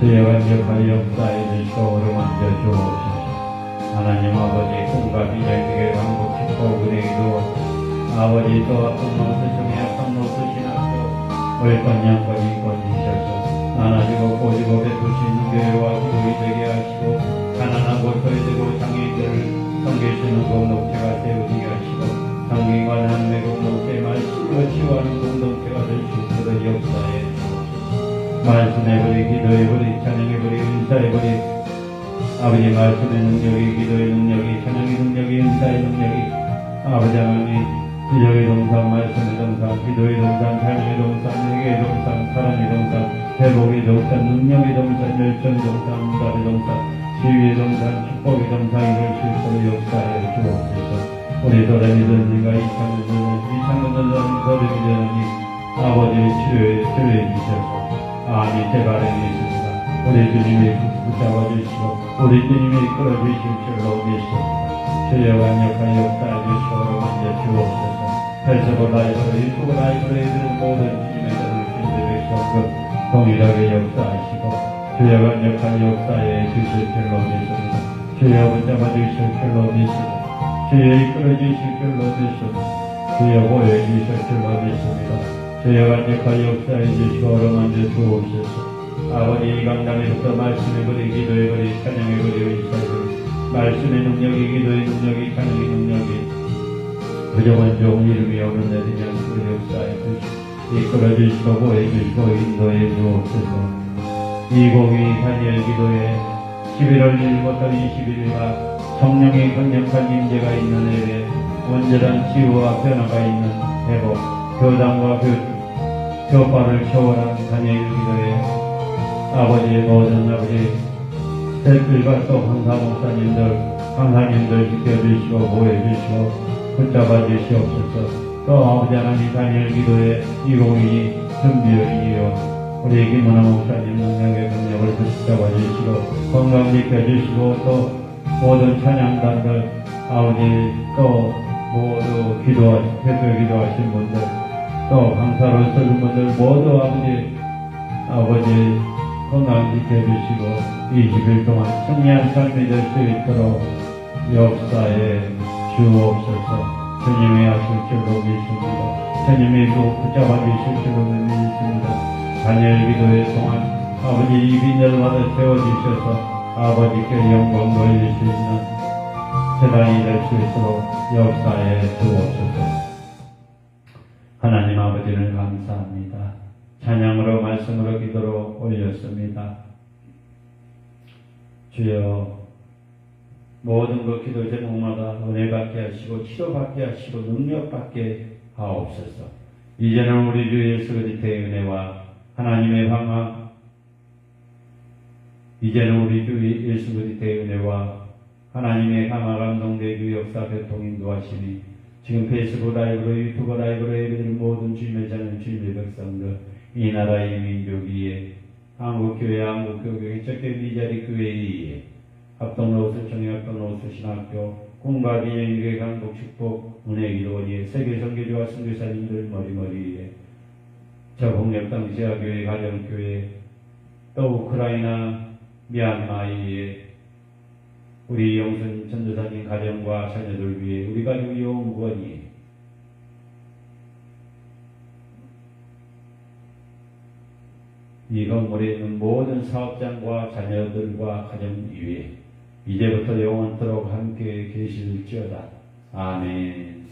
주의 완벽한 역사해 주시고 오르만져 주옵소서. 하나님 아버지 꿈과 비전에게 왕복 축복 은혜기도 아버지 또 아픈 노스 중에 아픈 노스 신학교 월권양권이 건지셔서 나눠지고 꼬지고 베푸시는 교회와 기도이 되게 하시고 가난하고 소외되고 장애인들을 섬기시는 공동체가 세우게 하시고 성경과 남매 공동체 말씀으로 치유하는 공동체가 될 수 있도록 역사해 주옵소서. 말씀해버리 기도해버리 찬양해버리 은사해버리 아버지 말씀의 능력이 기도의 능력이 찬양의 능력이 은사의 능력이 아버지 하나님 기적의 동산 말씀의 동산 기도의 동산 찬양의 동산 회개의 동산 사랑의 동산 회복의 동산 능력의 동산 열정의 동산 응답의 동산 지위의 동산 축복의 동산이 될 수 있도록 역사해 주옵소서. 우리 도레미 전진과 이창근 전사님 도레미 전사님 아버지의 치료해 주셔서 아멘 제바람이 있습니다. 우리 주님이 붙잡아 주시고 우리 주님이 이끌어 주실 줄로 믿습니다. 주의 완벽한 역사해 주시고 만져 주옵소서. 헬스보 라이브로 유튜브 라이브로 해드린 모든 주님의 자를 주님의 백성들 동일하게 역사하시고 주의 완벽한 역사에 주실 줄로 믿습니다. 주여 붙잡아 주실 줄로 믿습니다. 주여 이끌어 주실 줄로 믿습니다. 주여 보여 주실 줄로 믿습니다. 주여 완벽한 역사해 주시고 어루만져 주옵소서. 아버지 이 강단에서 말씀의 거리 기도의 거리 찬양의 거리 의사의 말씀의 능력이 기도의 능력이 찬양의 능력이 부정한 좋은 이름이 없는 데 그냥 그 역사에 주시고 이끌어 주시고 보여 주시고 인도해 주옵소서. 2022 다니엘 기도에 11월 1일부터 21일과 성령의 강력한 임재가 있는 해에 온전한 치유와 변화가 있는 회복 교단과 교파를 초월한 다니엘 기도에 아버지의 모든 아버지 대필과 또 강사 목사님들 강사님들 지켜주시고 보호해주시고 붙잡아 주시옵소서. 또 아버지 하나님 다니엘 기도에 2022 준비를 우리 김문화 목사님 능력의 능력을 붙잡아 주시고 건강 지켜주시고 또 모든 찬양단들 아버지 또 모두 회도에 기도하신 분들 또 강사로 쓰는 분들 모두 아버지 건강 지켜주시고 20일 동안 승리한 삶이 될 수 있도록 역사에 주옵소서. 주님이 하실 줄로 믿습니다. 주님이 또 붙잡아 주실 줄로 믿습니다. 다니엘 기도의 동안 아버지 이 빈혈마다 세워주셔서 아버지께 영광 돌릴 수 있는 세상이 될 수 있도록 역사에 주옵소서. 하나님 아버지를 감사합니다. 찬양으로 말씀으로 기도로 올렸습니다. 주여 모든 것 기도 제목마다 은혜 받게 하시고 치료받게 하시고 능력 받게 하옵소서. 이제는 우리 주 예수 그리스도의 은혜와 하나님의 방황 이제는 우리 주 예수 그리스도의 은혜와 하나님의 감화 감동되기 역사 교통 인도하시니 지금 페이스북 라이브로 유튜브 라이브로 예배드린 모든 주님의 자녀 주님의 백성들 이 나라의 민족 위에 한국교회 한국교회 적게 미자리 교회 위에 합동로스 청약동로스 신학교 꿈과 비행교회 강복 축복 은혜 기도원위에 세계 선교지와 선교사님들 머리머리에 저 홍역 당시아교회 가정교회 또 우크라이나 미얀마에 우리 영순 전도사님 가정과 자녀들 위해 우리 가족 영원히 이 건물에 있는 모든 사업장과 자녀들과 가정 위에 이제부터 영원토록 함께 계실지어다. 아멘.